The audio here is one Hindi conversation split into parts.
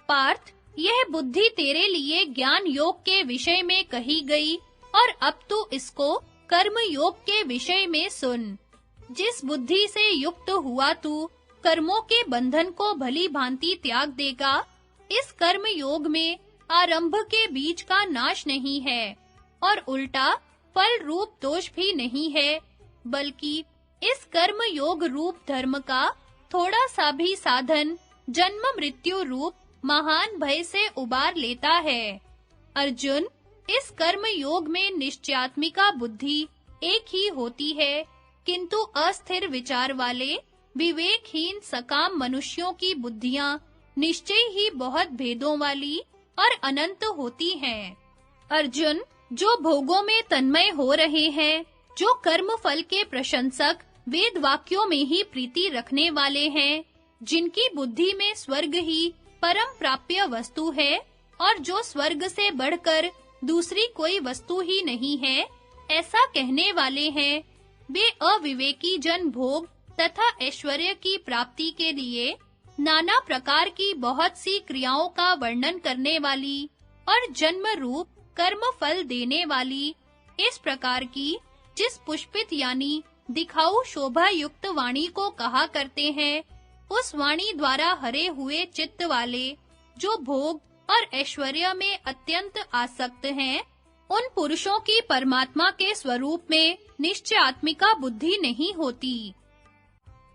पार्थ, यह बुद्धि तेरे लिए ज्ञान योग के विषय में कही गई और अब तू इसको कर्म योग के विषय में सुन। जिस बुद्धि से युक्त हुआ तू कर्मों के बंधन को भली भांति त्याग देगा, इस कर्म योग में आरंभ के बीज का नाश नहीं है और उल्टा फल रूप दोष भी नहीं है, बल्कि इस कर्म योग रूप धर्म का थोड़ा सा भी साधन जन्म मृत्यु रूप महान भय से उबार लेता है। अर्जुन, इस कर्म योग में निश्चयात्मिका बुद्धि एक ही होती है, किंतु अस्थिर विचार वाले विवेकहीन सकाम मनुष्यों की बुद्धियां निश्चय ही बहुत भेदों वाली और अनंत होती हैं। अर्जुन, जो भोगों में तन्मय हो रहे हैं, जो कर्म फल के प्रशंसक वेद वाक्यों में ही प्रीति रखने वाले हैं, जिनकी बुद्धि में स्वर्ग ही परम प्राप्य वस्तु है और जो स्वर्ग से बढ़कर दूसरी कोई वस्तु ही नहीं है, ऐसा कहने वाले हैं, वे अविवेकी जन भोग तथा ऐश्वर्य की प्राप्ति के लिए नाना प्रकार की बहुत सी क्रियाओं का वर्णन करने वाली और जन्म रूप कर्म फल देने वाली इस प्रकार की जिस पुष्पित यानी दिखाऊ शोभा युक्त वाणी को कहा करते हैं, उस वाणी द्वारा हरे हुए चित्त वाले जो भोग और ऐश्वर्य में अत्यंत आसक्त हैं, उन पुरुषों की परमात्मा के स्वरूप में निश्चयात्मिका बुद्धि नहीं होती।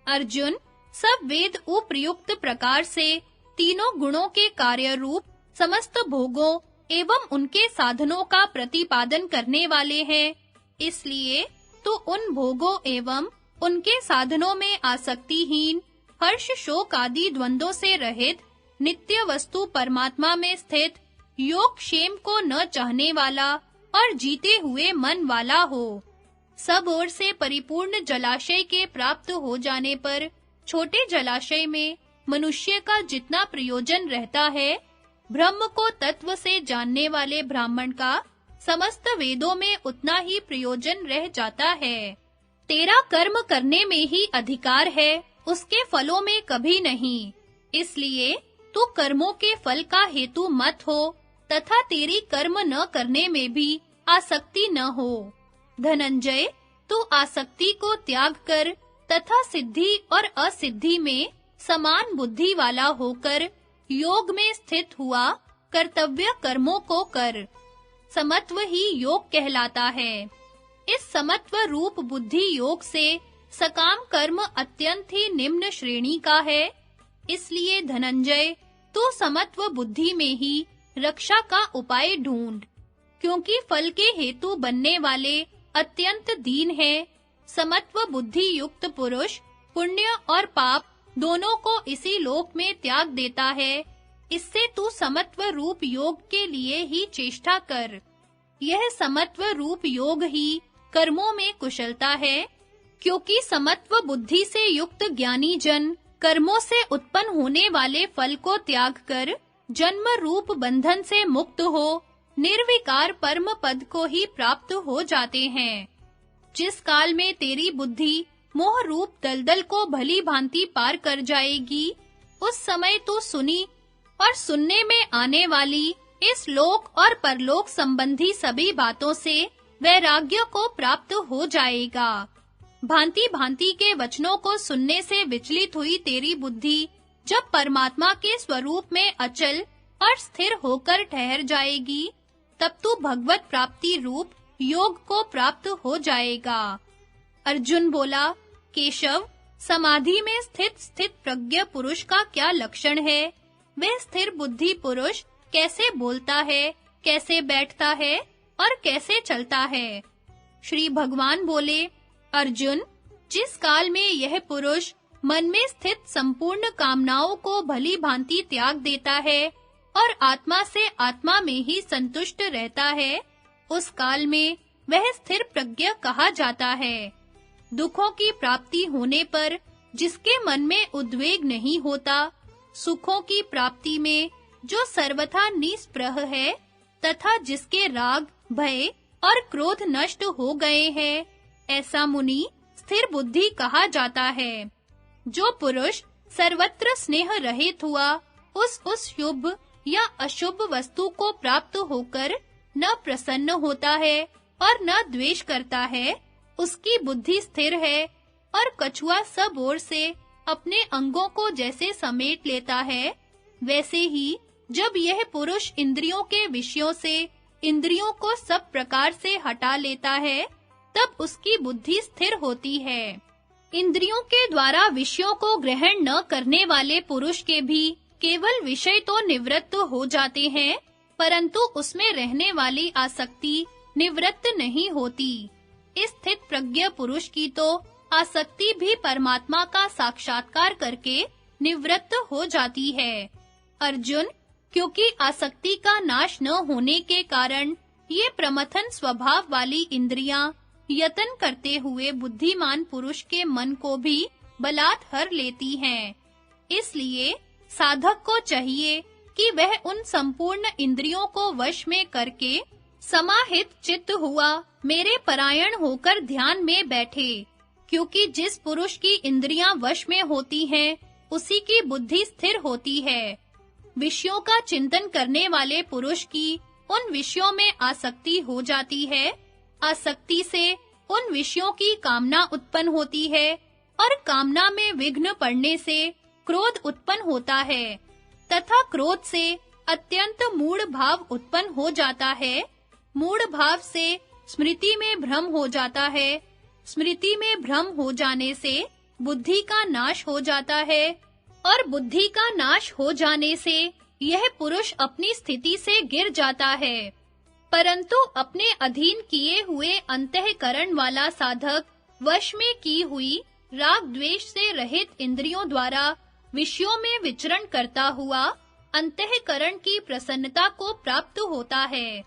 अर्जुन, सब वेद उपर्युक्त प्रकार से तीनों गुणों के कार्य रूप समस्त भोगों एवं उनके साधनों का प्रतिपादन करने वाले हैं, इसलिए तो उन भोगों एवं उनके साधनों में आसक्तिहीन, हर्ष शोक आदि द्वंद्वों से रहित, नित्य वस्तु परमात्मा में स्थित, योग क्षेम को न चाहने वाला और जीते हुए मन वाला हो। सब ओर से परिपूर्ण जलाशय के प्राप्त हो जाने पर छोटे जलाशय में मनुष्य का जितना प्रयोजन रहता है, ब्रह्म को तत्व से जानने वाले ब्राह्मण का समस्त वेदों में उतना ही प्रयोजन रह जाता है। तेरा कर्म करने में ही अधिकार है, उसके फलों में कभी नहीं। इसलिए तू कर्मों के फल का हेतु मत हो तथा तेरी कर्म न करने में भी आसक्ति न हो। धनंजय, तू आसक्ति को त्याग कर तथा सिद्धि और असिद्धि में समान बुद्धि वाला होकर योग में स्थित हुआ कर्तव्य कर्मों को कर। समत्व ही योग कहलाता है। इस समत्व रूप बुद्धि योग से सकाम कर्म अत्यंत ही निम्न श्रेणी का है। इसलिए धनंजय, तू समत्व बुद्धि में ही रक्षा का उपाय ढूंढ, क्योंकि फल के हेतु बनने वाले अत्यंत दीन है। समत्व बुद्धि युक्त पुरुष पुण्य और पाप दोनों को इसी लोक में त्याग देता है। इससे तू समत्व रूप योग के लिए ही चेष्टा कर। यह समत्व रूप योग ही कर्मों में कुशलता है, क्योंकि समत्व बुद्धि से युक्त ज्ञानी जन कर्मों से उत्पन्न होने वाले फल को त्याग कर जन्म रूप बंधन से मुक्त हो निर्विकार परम पद को ही प्राप्त हो जाते हैं। जिस काल में तेरी बुद्धि मोह रूप दलदल को भली भांति पार कर जाएगी, उस समय तू सुनी और सुनने में आने वाली इस लोक और परलोक संबंधी सभी बातों से वैराग्य को प्राप्त हो जाएगा। भांति-भांति के वचनों को सुनने से विचलित हुई तेरी बुद्धि जब परमात्मा के स्वरूप में अचल और स्थिर होकर ठहर जाएगी, तब तू भगवत प्राप्ति रूप योग को प्राप्त हो जाएगा। अर्जुन बोला, केशव, समाधि में स्थित प्रज्ञ पुरुष का क्या लक्षण है? वह स्थिर बुद्धि पुरुष कैसे बोलता है, कैसे बैठता है और कैसे चलता है? श्री भगवान बोले, अर्जुन, जिस काल में यह पुरुष मन में स्थित संपूर्ण कामनाओं को भली भांति त्याग देता है और आत्मा से आत्मा में ही संतुष्ट रहता है, उस काल में वह स्थिर प्रज्ञ कहा जाता है। दुखों की प्राप्ति होने पर जिसके मन में उद्वेग नहीं होता, सुखों की प्राप्ति में जो सर्वथा निस्पृह है तथा जिसके राग, भय और क्रोध नष्ट हो गए हैं, ऐसा मुनि स्थिर बुद्धि कहा जाता है। जो पुरुष सर्वत्र स्नेह रहित हुआ उस शुभ या अशुभ वस्तु को प्राप्त होकर न प्रसन्न होता है और न द्वेष करता है, उसकी बुद्धि स्थिर है। और कछुआ सब ओर से अपने अंगों को जैसे समेट लेता है, वैसे ही जब यह पुरुष इंद्रियों के विषयों से इंद्रियों को सब प्रकार से हटा लेता है, तब उसकी बुद्धि स्थिर होती है। इंद्रियों के द्वारा विषयों को ग्रहण न करने वाले पुरुष के भी केवल विषय तो निवृत्त हो जाते हैं, परंतु उसमें रहने वाली आसक्ति निवृत्त नहीं होती। इस स्थित प्रज्ञ पुरुष की तो आसक्ति भी परमात्मा का साक्षात्कार करके निवृत्त हो जाती है। अर्जुन, क्योंकि आसक्ति का नाश न होने के कारण ये प्रमथन स्वभाव वाली इंद्रियां यतन करते हुए बुद्धिमान पुरुष के मन को भी बलात् हर लेती हैं। इसलिए साधक को चाहिए कि वह उन संपूर्ण इंद्रियों को वश में करके समाहित चित्त हुआ मेरे परायण होकर ध्यान में बैठे, क्योंकि जिस पुरुष की इंद्रियां वश में होती हैं, उसी की बुद्धि स्थिर होती है। विषयों का चिंतन करने वाले पुरुष की उन विषयों में आसक्ति हो जाती है। आसक्ति से उन विषयों की कामना उत्पन्न होती है और कामना में विघ्न पड़ने से क्रोध उत्पन्न होता है तथा क्रोध से अत्यंत मूढ़ भाव उत्पन्न हो जाता है। मूढ़ भाव से स्मृति में भ्रम हो जाता है। स्मृति में भ्रम हो जाने से बुद्धि का नाश हो जाता है और बुद्धि का नाश हो जाने से यह पुरुष अपनी स्थिति से गिर जाता है। परंतु अपने अधीन किए हुए अंतःकरण वाला साधक वश में की हुई राग द्वेष से रहित इंद्रियों द्वारा विषयों में विचरण करता हुआ अंतःकरण की प्रसन्नता को प्राप्त होता है।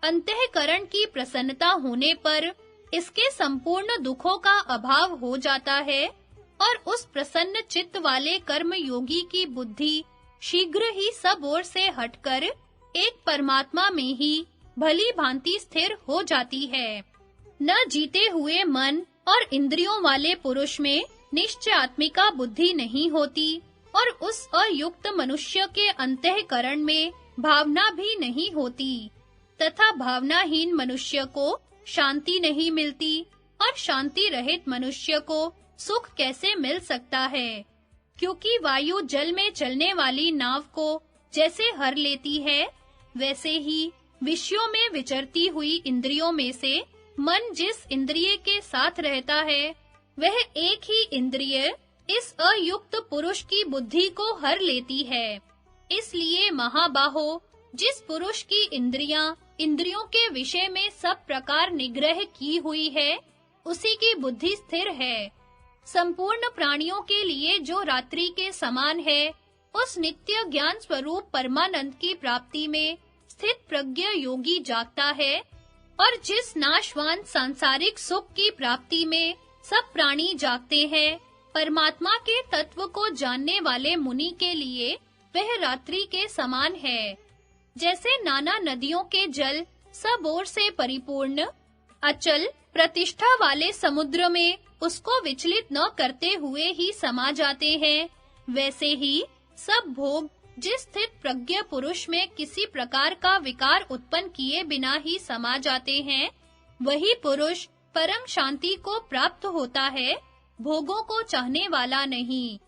अंतःकरण की प्रसन्नता होने पर इसके संपूर्ण दुखों का अभाव हो जाता है और उस प्रसन्न चित्त वाले कर्म योगी की बुद्धि शीघ्र ही सब ओर से हटकर एक परमात्मा में ही भली भांति स्थिर हो जाती है। न जीते हुए मन और इंद्रियों वाले पुरुष में निश्चयात्मिका बुद्धि नहीं होती और उस अयुक्त मनुष्य के अंतःकरण में भावना भी नहीं होती तथा भावनाहीन मनुष्य को शांति नहीं मिलती और शांति रहित मनुष्य को सुख कैसे मिल सकता है, क्योंकि वायु जल में चलने वाली नाव को जैसे हर लेती है, वैसे ही विषयों में विचरती हुई इंद्रियों में से मन जिस इंद्रिय के साथ रहता है, वह एक ही इंद्रिय इस अयुक्त पुरुष की बुद्धि को हर लेती है। इसलिए महाबाहो, जिस पुरुष की इंद्रियां इंद्रियों के विषय में सब प्रकार निग्रह की हुई है, उसी की बुद्धि स्थिर है। संपूर्ण प्राणियों के लिए जो रात्रि के समान है, उस नित्य ज्ञान स्वरूप परमानंद की प्राप्ति में स्थित प्रज्ञ योगी जागता है और जिस नाशवान सांसारिक सुख की प्राप्ति में सब प्राणी जागते हैं, परमात्मा के तत्व को जानने वाले मुनि के लिए वह रात्रि के समान है। जैसे नाना नदियों के जल सब ओर से परिपूर्ण अचल प्रतिष्ठा वाले समुद्र में उसको विचलित न करते हुए ही समा जाते हैं, वैसे ही सब भोग जिस स्थित प्रज्ञ पुरुष में किसी प्रकार का विकार उत्पन्न किए बिना ही समा जाते हैं, वही पुरुष परम शांति को प्राप्त होता है, भोगों को चाहने वाला नहीं।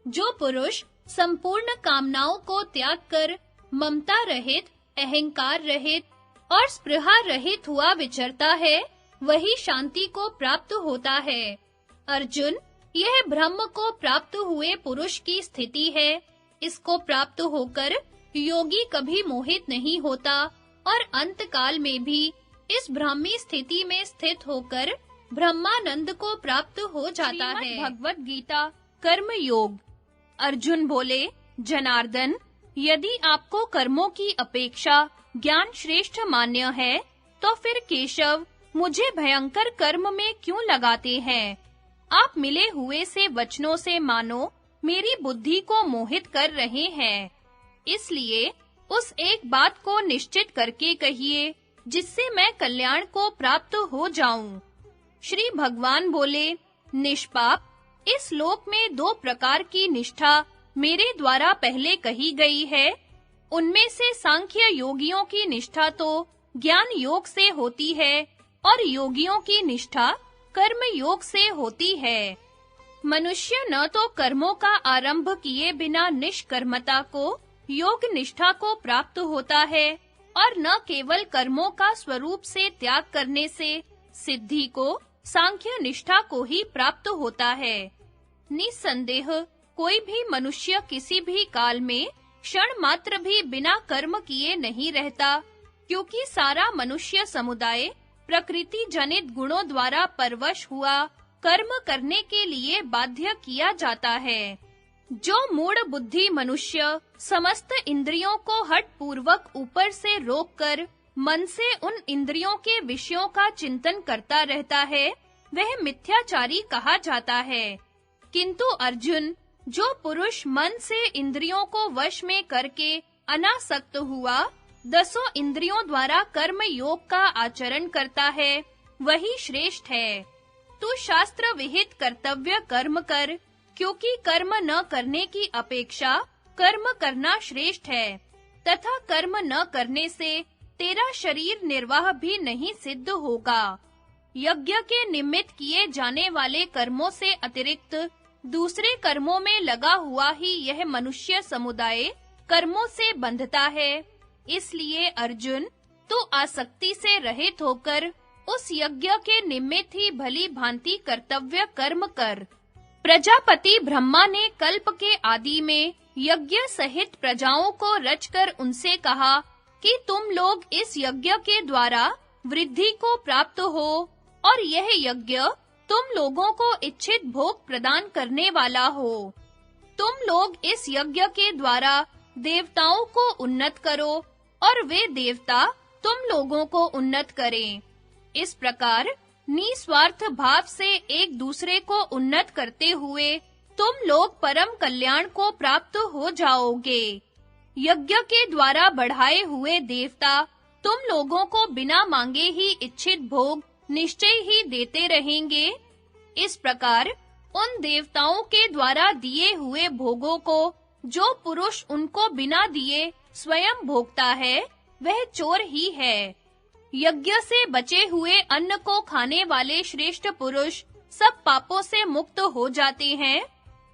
जो पुरुष संपूर्ण कामनाओं को त्याग कर ममता रहित, अहंकार रहित और स्पृहा रहित हुआ विचरता है, वही शांति को प्राप्त होता है। अर्जुन, यह ब्रह्म को प्राप्त हुए पुरुष की स्थिति है। इसको प्राप्त होकर योगी कभी मोहित नहीं होता और अंत काल में भी इस ब्राह्मी स्थिति में स्थित होकर ब्रह्मानंद को प्राप्त हो जाता है। भगवत गीता कर्म योग। अर्जुन बोले, जनार्दन, यदि आपको कर्मों की अपेक्षा ज्ञान श्रेष्ठ मान्य है, तो फिर केशव मुझे भयंकर कर्म में क्यों लगाते हैं? आप मिले हुए से वचनों से मानो मेरी बुद्धि को मोहित कर रहे हैं। इसलिए उस एक बात को निश्चित करके कहिए जिससे मैं कल्याण को प्राप्त हो जाऊं। श्री भगवान बोले, निष्पाप, इस लोक में दो प्रकार की निष्ठा मेरे द्वारा पहले कही गई है, उनमें से सांख्य योगियों की निष्ठा तो ज्ञान योग से होती है और योगियों की निष्ठा कर्म योग से होती है। मनुष्य न तो कर्मों का आरंभ किए बिना निष्कर्मता को, योग निष्ठा को प्राप्त होता है और न केवल कर्मों का स्वरूप से त्याग करने से सिद्धि को, सांख्य निष्ठा को ही प्राप्त होता है। निसंदेह कोई भी मनुष्य किसी भी काल में क्षण मात्र भी बिना कर्म किए नहीं रहता, क्योंकि सारा मनुष्य समुदाय प्रकृति जनित गुणों द्वारा परवश हुआ कर्म करने के लिए बाध्य किया जाता है। जो मूढ़ बुद्धि मनुष्य समस्त इंद्रियों को हठ पूर्वक ऊपर से रोककर मन से उन इंद्रियों के विषयों का चिंतन करता रहता है, वह मिथ्याचारी कहा जाता है। किंतु अर्जुन, जो पुरुष मन से इंद्रियों को वश में करके अनासक्त हुआ, दसों इंद्रियों द्वारा कर्म योग का आचरण करता है, वही श्रेष्ठ है। तू शास्त्र विहित कर्तव्य कर्म कर, क्योंकि कर्म न करने की अपेक्षा कर्म करना श्रेष्ठ है, तथा कर्म न करने से तेरा शरीर निर्वाह भी नहीं सिद्ध होगा। यज्ञ के निमित्त किए जाने वाले कर्मों से अतिरिक्त दूसरे कर्मों में लगा हुआ ही यह मनुष्य समुदाय कर्मों से बंधता है। इसलिए अर्जुन, तू आसक्ति से रहित होकर उस यज्ञ के निमित्त ही भली भांति कर्तव्य कर्म कर। प्रजापति ब्रह्मा ने कल्प के आदि में यज्ञ सहित प्रजाओं को रचकर उनसे कहा कि तुम लोग इस यज्ञ के द्वारा वृद्धि को प्राप्त हो और यह यज्ञ तुम लोगों को इच्छित भोग प्रदान करने वाला हो। तुम लोग इस यज्ञ के द्वारा देवताओं को उन्नत करो और वे देवता तुम लोगों को उन्नत करें। इस प्रकार निस्वार्थ भाव से एक दूसरे को उन्नत करते हुए तुम लोग परम कल्याण को प्राप्त हो जाओगे। यज्ञ के द्वारा बढ़ाए हुए देवता तुम लोगों को बिना मांगे ही इच्छित भोग निश्चय ही देते रहेंगे। इस प्रकार उन देवताओं के द्वारा दिए हुए भोगों को जो पुरुष उनको बिना दिए स्वयं भोगता है, वह चोर ही है। यज्ञ से बचे हुए अन्न को खाने वाले श्रेष्ठ पुरुष सब पापों से मुक्त हो जाते हैं,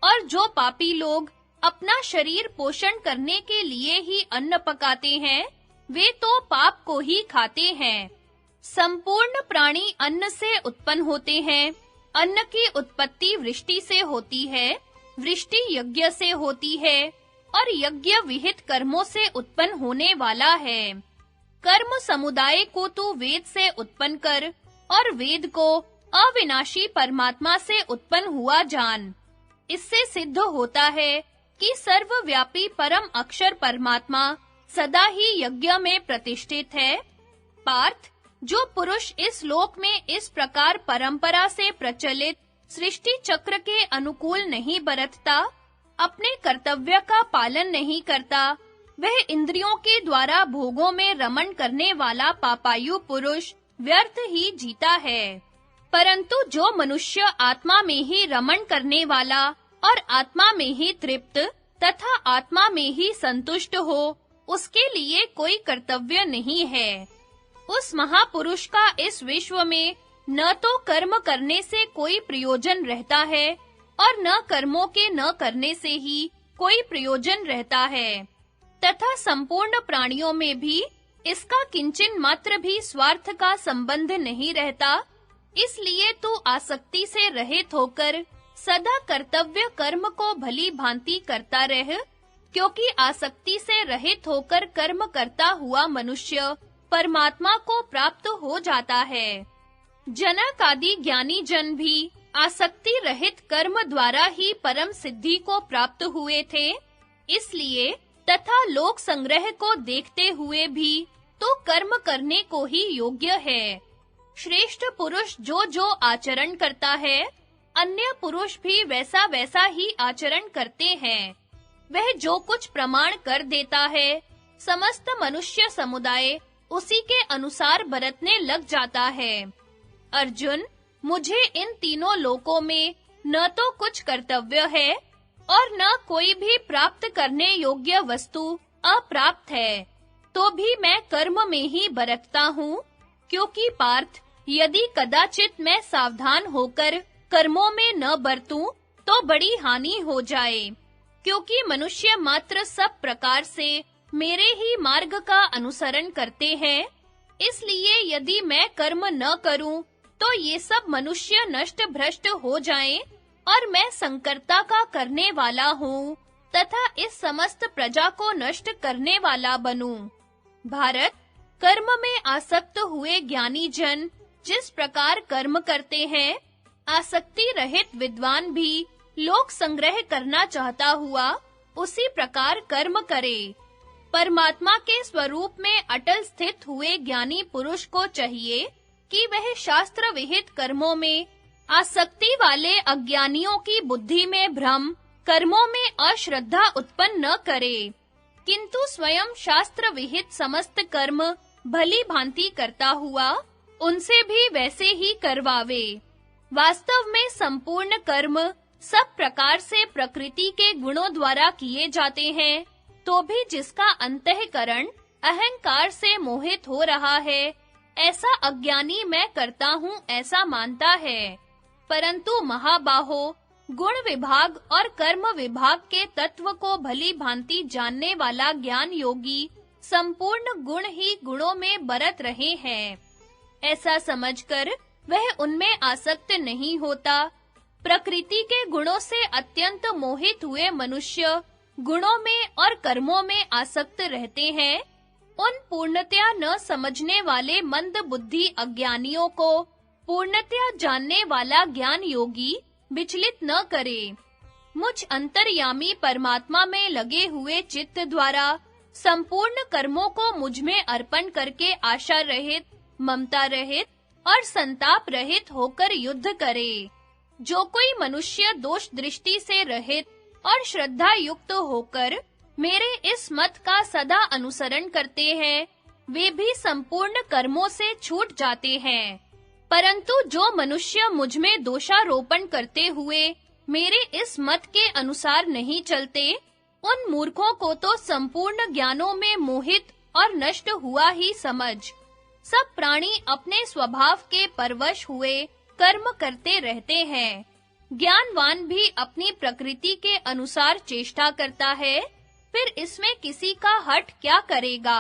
और जो पापी लोग अपना शरीर पोषण करने के लिए ही अन्न पकाते हैं, वे तो पाप को ही खाते हैं। संपूर्ण प्राणी अन्न से उत्पन्न होते हैं। अन्न की उत्पत्ति वृष्टि से होती है, वृष्टि यज्ञ से होती है, और यज्ञ विहित कर्मों से उत्पन्न होने वाला है। कर्म समुदाय को तू वेद से उत्पन्न कर और वेद को अविनाशी परमात्मा से उत्पन्न हुआ जान। इससे सिद्ध होता है कि सर्वव्यापी परम अक्षर परमात्मा सदा ही यज्ञ में प्रतिष्ठित है। पार्थ, जो पुरुष इस लोक में इस प्रकार परंपरा से प्रचलित सृष्टि चक्र के अनुकूल नहीं बरतता, अपने कर्तव्य का पालन नहीं करता, वह इंद्रियों के द्वारा भोगों में रमण करने वाला पापायु पुरुष व्यर्थ ही जीता है। परंतु जो मनुष्य आत्मा में ही रमण करने वाला और आत्मा में ही तृप्त तथा आत्मा में ही संतुष्ट हो, उसके लिए कोई कर्तव्य नहीं है। उस महापुरुष का इस विश्व में न तो कर्म करने से कोई प्रयोजन रहता है और न कर्मों के न करने से ही कोई प्रयोजन रहता है, तथा संपूर्ण प्राणियों में भी इसका किंचन मात्र भी स्वार्थ का संबंध नहीं रहता। इसलिए तू आसक्ति से रहित होकर सदा कर्तव्य कर्म को भली भांति करता रह, क्योंकि आसक्ति से रहित होकर कर्म करता हुआ मनुष्य परमात्मा को प्राप्त हो जाता है। जनक आदि ज्ञानी जन भी आसक्ति रहित कर्म द्वारा ही परम सिद्धि को प्राप्त हुए थे। इसलिए तथा लोक संग्रह को देखते हुए भी तो कर्म करने को ही योग्य है। श्रेष्ठ पुरुष जो आचरण करता है, अन्य पुरुष भी वैसा ही आचरण करते हैं। वह जो कुछ प्रमाण कर देता है, समस्त मनुष्य समुदाय उसी के अनुसार बरतने लग जाता है। अर्जुन, मुझे इन तीनों लोकों में न तो कुछ कर्तव्य है और न कोई भी प्राप्त करने योग्य वस्तु अप्राप्त है, तो भी मैं कर्म में ही बरतता हूँ, क्योंकि पार्थ, यदि कदाचित मैं सावधान होकर कर्मों में न बरतूं, तो बड़ी हानि हो जाए। क्योंकि मनुष्य मात्र सब प्रकार से मेरे ही मार्ग का अनुसरण करते हैं, इसलिए यदि मैं कर्म न करूं, तो ये सब मनुष्य नष्ट भ्रष्ट हो जाएं, और मैं संकर्ता का करने वाला हूँ तथा इस समस्त प्रजा को नष्ट करने वाला बनूं। भारत, कर्म में आसक्त हुए ज्ञानी जन जिस प्रकार कर्म करते हैं, आसक्ति रहित विद्वान भी लोक संग्रह करना चाहता हुआ उसी प्रकार कर्म करे। परमात्मा के स्वरूप में अटल स्थित हुए ज्ञानी पुरुष को चाहिए कि वह शास्त्र विहित कर्मों में आसक्ति वाले अज्ञानियों की बुद्धि में भ्रम, कर्मों में अश्रद्धा उत्पन्न न करे, किंतु स्वयं शास्त्र विहित समस्त कर्म भली भांति करता हुआ उनसे भी वैसे ही करवावे। वास्तव में संपूर्ण कर्म सब प्रकार से प्रकृति के गुणों द्वारा किए जाते हैं, तो भी जिसका अंतःकरण अहंकार से मोहित हो रहा है, ऐसा अज्ञानी मैं करता हूँ ऐसा मानता है। परंतु महाबाहो, गुण विभाग और कर्म विभाग के तत्व को भली भांति जानने वाला ज्ञान योगी संपूर्ण गुण ही गुणों में बरत रहे हैं। ऐसा समझकर वह उनमें आसक्त नहीं होता। प्रकृति के गुणों से अत्यंत मोहित हुए मनुष्य गुणों में और कर्मों में आसक्त रहते हैं। उन पूर्णतया न समझने वाले मंद बुद्धि अज्ञानियों को पूर्णतया जानने वाला ज्ञान योगी विचलित न करे। मुझ अंतर्यामी परमात्मा में लगे हुए चित्त द्वारा संपूर्ण कर्मों को मुझ में अर्पण करके आशा रहित, ममता रहित और संताप रहित होकर युद्ध करे। जो कोई मनुष्य दोष दृष्टि से रहित और श्रद्धा युक्त होकर मेरे इस मत का सदा अनुसरण करते हैं, वे भी संपूर्ण कर्मों से छूट जाते हैं। परंतु जो मनुष्य मुझ में दोषारोपण करते हुए मेरे इस मत के अनुसार नहीं चलते, उन मूर्खों को तो संपूर्ण ज्ञानों में मोहित और नष्ट हुआ ही समझ। सब प्राणी अपने स्वभाव के परवश हुए कर्म करते रहते हैं। ज्ञानवान भी अपनी प्रकृति के अनुसार चेष्टा करता है, फिर इसमें किसी का हठ क्या करेगा।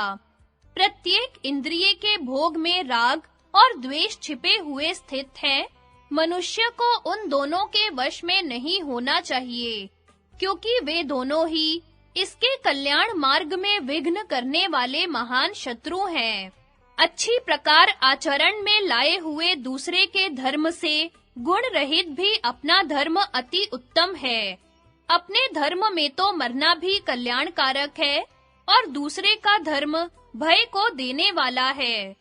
प्रत्येक इंद्रिय के भोग में राग और द्वेष छिपे हुए स्थित हैं। मनुष्य को उन दोनों के वश में नहीं होना चाहिए, क्योंकि वे दोनों ही इसके कल्याण मार्ग में विघ्न करने वाले महान शत्रु हैं। अच्छी प्रकार आचरण में लाए हुए दूसरे के धर्म से गुण रहित भी अपना धर्म अति उत्तम है। अपने धर्म में तो मरना भी कल्याणकारक है और दूसरे का धर्म भय को देने वाला है।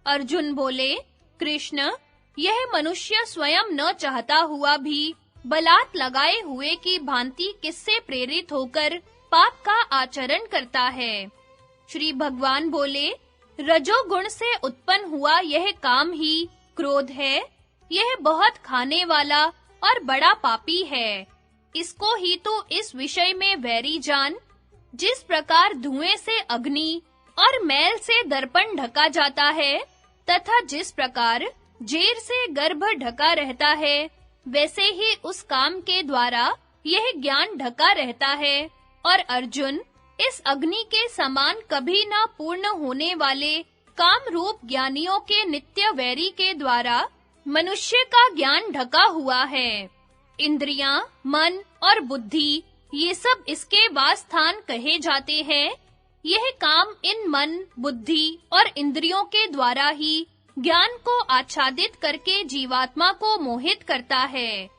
अर्जुन बोले, कृष्ण, यह मनुष्य स्वयं न चाहता हुआ भी बलात् लगाए हुए की भांति किससे प्रेरित होकर पाप का आचरण करता है। श्री भगवान बोले, रजोगुण से उत्पन्न हुआ यह काम ही क्रोध है। यह बहुत खाने वाला और बड़ा पापी है। इसको ही तो इस विषय में वैरी जान। जिस प्रकार धुएं से अग्नि और मैल से दर्पण ढका जाता है, तथा जिस प्रकार जेर से गर्भ ढका रहता है, वैसे ही उस काम के द्वारा यह ज्ञान ढका रहता है। और अर्जुन, इस अग्नि के समान कभी ना पूर्ण होने वाले काम रूप ज्ञानियों के नित्य वैरी के द्वारा मनुष्य का ज्ञान ढका हुआ है। इंद्रियां, मन और बुद्धि ये सब इसके वासस्थान कहे जाते हैं। यह काम इन मन, बुद्धि और इंद्रियों के द्वारा ही ज्ञान को आच्छादित करके जीवात्मा को मोहित करता है।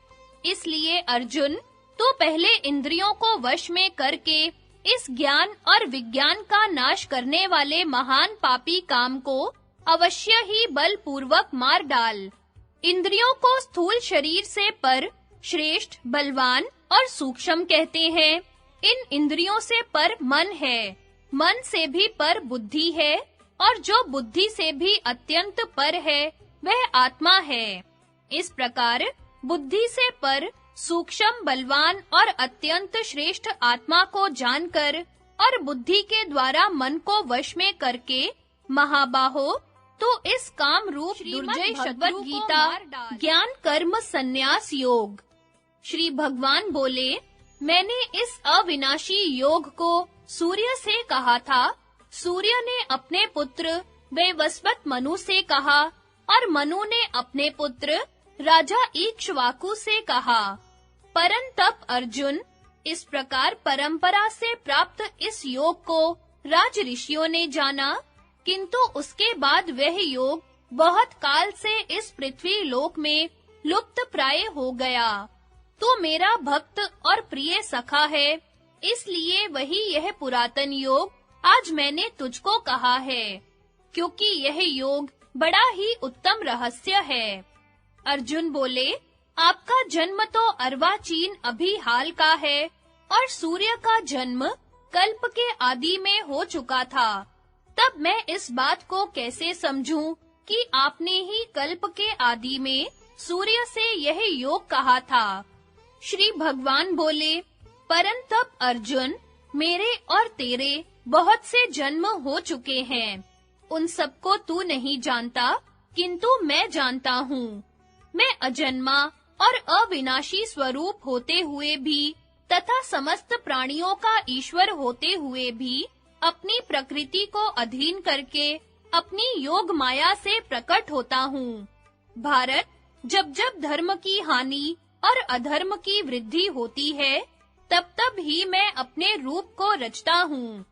इसलिए अर्जुन, तू पहले इंद्रियों को वश में करके इस ज्ञान और विज्ञान का नाश करने वाले महान पापी काम को अवश्य ही बलपूर्वक मार डाल। इंद्रियों को स्थूल शरीर से पर, श्रेष्ठ, बलवान और सूक्ष्म कहते हैं। इन इंद्रियों से पर मन है, मन से भी पर बुद्धि है, और जो बुद्धि से भी अत्यंत पर है, वह आत्मा है। इस प्रकार बुद्धि से पर, सूक्ष्म, बलवान और अत्यंत श्रेष्ठ आत्मा को जानकर और बुद्धि के द्वारा मन को वश में करके महाबाहो, तो इस काम रूप दुर्जय शत्रु गीता ज्ञान कर्म संन्यास योग। श्री भगवान बोले, मैंने इस अविनाशी योग को सूर्य से कहा था, सूर्य ने अपने पुत्र वैवस्वत मनु से कहा और मनु ने अपने पुत्र राजा इक्ष्वाकु से कहा। परंतप अर्जुन, इस प्रकार परंपरा से प्राप्त इस योग को राज ऋषियों ने जाना, किंतु उसके बाद वह योग बहुत काल से इस पृथ्वी लोक में लुप्त प्राय हो गया। तो मेरा भक्त और प्रिय सखा है, इसलिए वही यह पुरातन योग आज मैंने तुझको कहा है, क्योंकि यह योग बड़ा ही उत्तम रहस्य है। अर्जुन बोले, आपका जन्म तो अर्वाचीन अभी हाल का है और सूर्य का जन्म कल्प के आदि में हो चुका था। तब मैं इस बात को कैसे समझूं कि आपने ही कल्प के आदि में सूर्य से यह योग कहा था। श्री भगवान बोले, परंतप अर्जुन, मेरे और तेरे बहुत से जन्म हो चुके हैं, उन सबको तू नहीं जानता, किंतु मैं जानता हूँ। मैं अजन्मा और अविनाशी स्वरूप होते हुए भी तथा समस्त प्राणियों का ईश्वर होते हुए भी अपनी प्रकृति को अधीन करके अपनी योग माया से प्रकट होता हूँ। भारत, जब जब धर्म की हानि और अधर्म की वृद्धि होती है, तब ही मैं अपने रूप को रचता हूँ।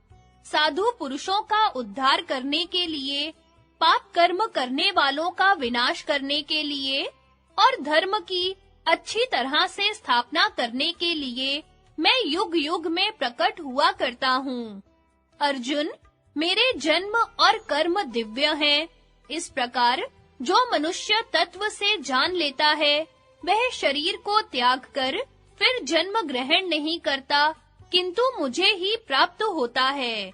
साधु पुरुषों का उद्धार करने के लिए, पाप कर्म करने वालों का विनाश करने के लिए और धर्म की अच्छी तरह से स्थापना करने के लिए मैं युग-युग में प्रकट हुआ करता हूँ। अर्जुन, मेरे जन्म और कर्म दिव्य हैं। इस प्रकार जो मनुष्य तत्व से जान लेता है, वह शरीर को त्याग कर फिर जन्म ग्रहण नहीं करता, किंतु मुझे ही प्राप्त होता है।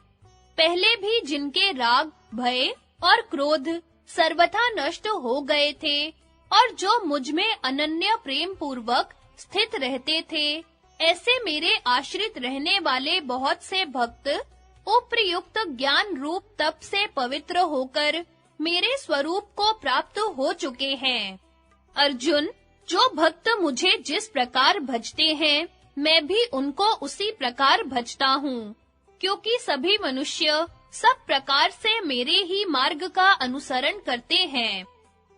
पहले भी जिनके राग, भय और क्रोध सर्वथा नष्ट हो गए थे और जो मुझ में अनन्य प्रेम पूर्वक स्थित रहते थे, ऐसे मेरे आश्रित रहने वाले बहुत से भक्त उपर्युक्त ज्ञान रूप तप से पवित्र होकर मेरे स्वरूप को प्राप्त हो चुके हैं। अर्जुन, जो भक्त मुझे जिस प्रकार भजते हैं, मैं भी उनको उसी प्रकार भजता हूँ, क्योंकि सभी मनुष्य सब प्रकार से मेरे ही मार्ग का अनुसरण करते हैं।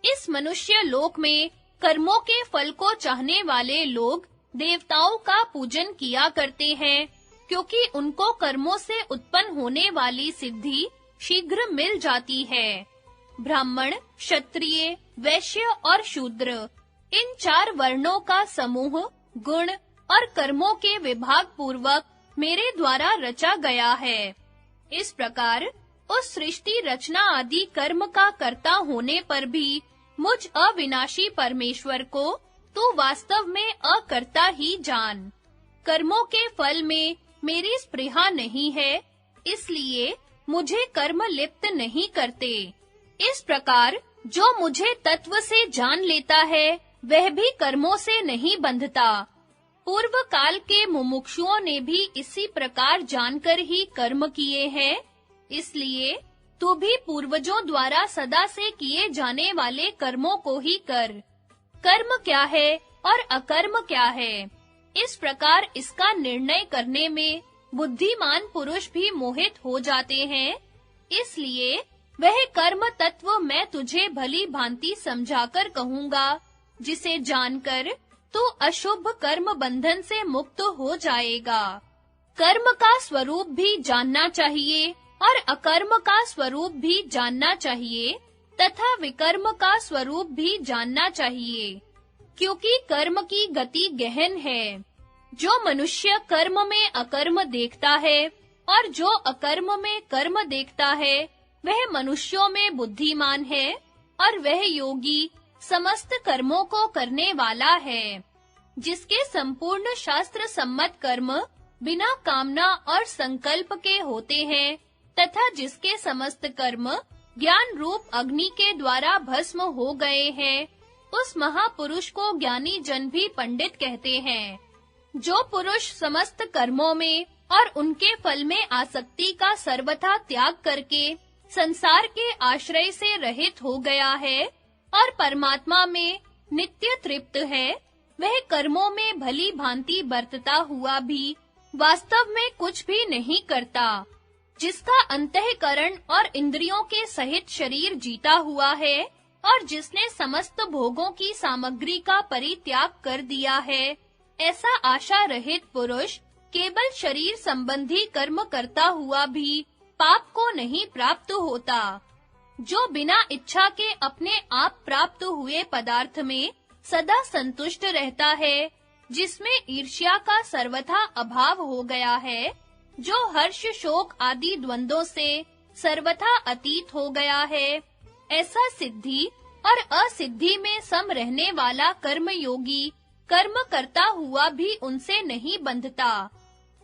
इस मनुष्य लोक में कर्मों के फल को चाहने वाले लोग देवताओं का पूजन किया करते हैं, क्योंकि उनको कर्मों से उत्पन्न होने वाली सिद्धि शीघ्र मिल जाती है। ब्राह्मण, क्षत्रिय, वैश्य और शूद्र, इन चार वर्णों का समूह गुण और कर्मों के विभाग पूर्वक मेरे द्वारा रचा गया है। इस प्रकार उस सृष्टि रचना आदि कर्म का कर्ता होने पर भी मुझ अविनाशी परमेश्वर को तू वास्तव में अकर्ता ही जान। कर्मों के फल में मेरी स्पृहा नहीं है, इसलिए मुझे कर्म लिप्त नहीं करते। इस प्रकार जो मुझे तत्व से जान लेता है, वह भी कर्मों से नहीं बंधता। पूर्व काल के मुमुक्षुओं ने भी इसी प्रकार जानकर ही कर्म किए हैं, इसलिए तू भी पूर्वजों द्वारा सदा से किए जाने वाले कर्मों को ही कर। कर्म क्या है और अकर्म क्या है, इस प्रकार इसका निर्णय करने में बुद्धिमान पुरुष भी मोहित हो जाते हैं। इसलिए वह कर्म तत्व मैं तुझे भली भांति समझाकर कहूँगा, जिसे जानकर तू अशुभ कर्म बंधन से मुक्त हो जाएगा। कर्म का स्वरूप भी जानना चाहिए और अकर्म का स्वरूप भी जानना चाहिए तथा विकर्म का स्वरूप भी जानना चाहिए, क्योंकि कर्म की गति गहन है। जो मनुष्य कर्म में अकर्म देखता है और जो अकर्म में कर्म देखता है, वह मनुष्यों में बुद्धिमान है और वह योगी समस्त कर्मों को करने वाला है। जिसके संपूर्ण शास्त्र सम्मत कर्म बिना कामना और संकल्प के होते हैं तथा जिसके समस्त कर्म ज्ञान रूप अग्नि के द्वारा भस्म हो गए हैं, उस महापुरुष को ज्ञानी जन भी पंडित कहते हैं। जो पुरुष समस्त कर्मों में और उनके फल में आसक्ति का सर्वथा त्याग करके संसार के आश्रय से रहित हो गया है और परमात्मा में नित्य तृप्त है, वह कर्मों में भली भांति बरतता हुआ भी वास्तव में कुछ भी नहीं करता। जिसका अंतःकरण और इंद्रियों के सहित शरीर जीता हुआ है और जिसने समस्त भोगों की सामग्री का परित्याग कर दिया है, ऐसा आशा रहित पुरुष केवल शरीर संबंधी कर्म करता हुआ भी पाप को नहीं प्राप्त होता। जो बिना इच्छा के अपने आप प्राप्त हुए पदार्थ में सदा संतुष्ट रहता है, जिसमें ईर्ष्या का सर्वथा अभाव हो गया है, जो हर्ष शोक आदि द्वंद्वों से सर्वथा अतीत हो गया है, ऐसा सिद्धि और असिद्धि में सम रहने वाला कर्मयोगी कर्म करता हुआ भी उनसे नहीं बंधता।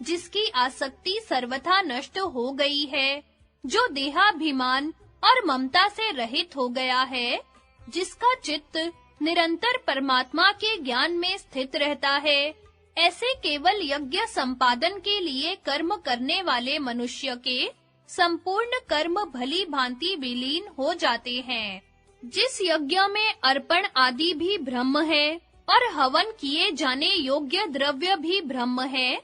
जिसकी आसक्ति सर्वथा नष्ट हो गई है, जो देहाभिमान और ममता से रहित हो गया है, जिसका चित्त निरंतर परमात्मा के ज्ञान में स्थित रहता है, ऐसे केवल यज्ञ संपादन के लिए कर्म करने वाले मनुष्य के संपूर्ण कर्म भली भांति विलीन हो जाते हैं। जिस यज्ञ में अर्पण आदि भी ब्रह्म है और हवन किए जाने योग्य द्रव्य भी ब्रह्म है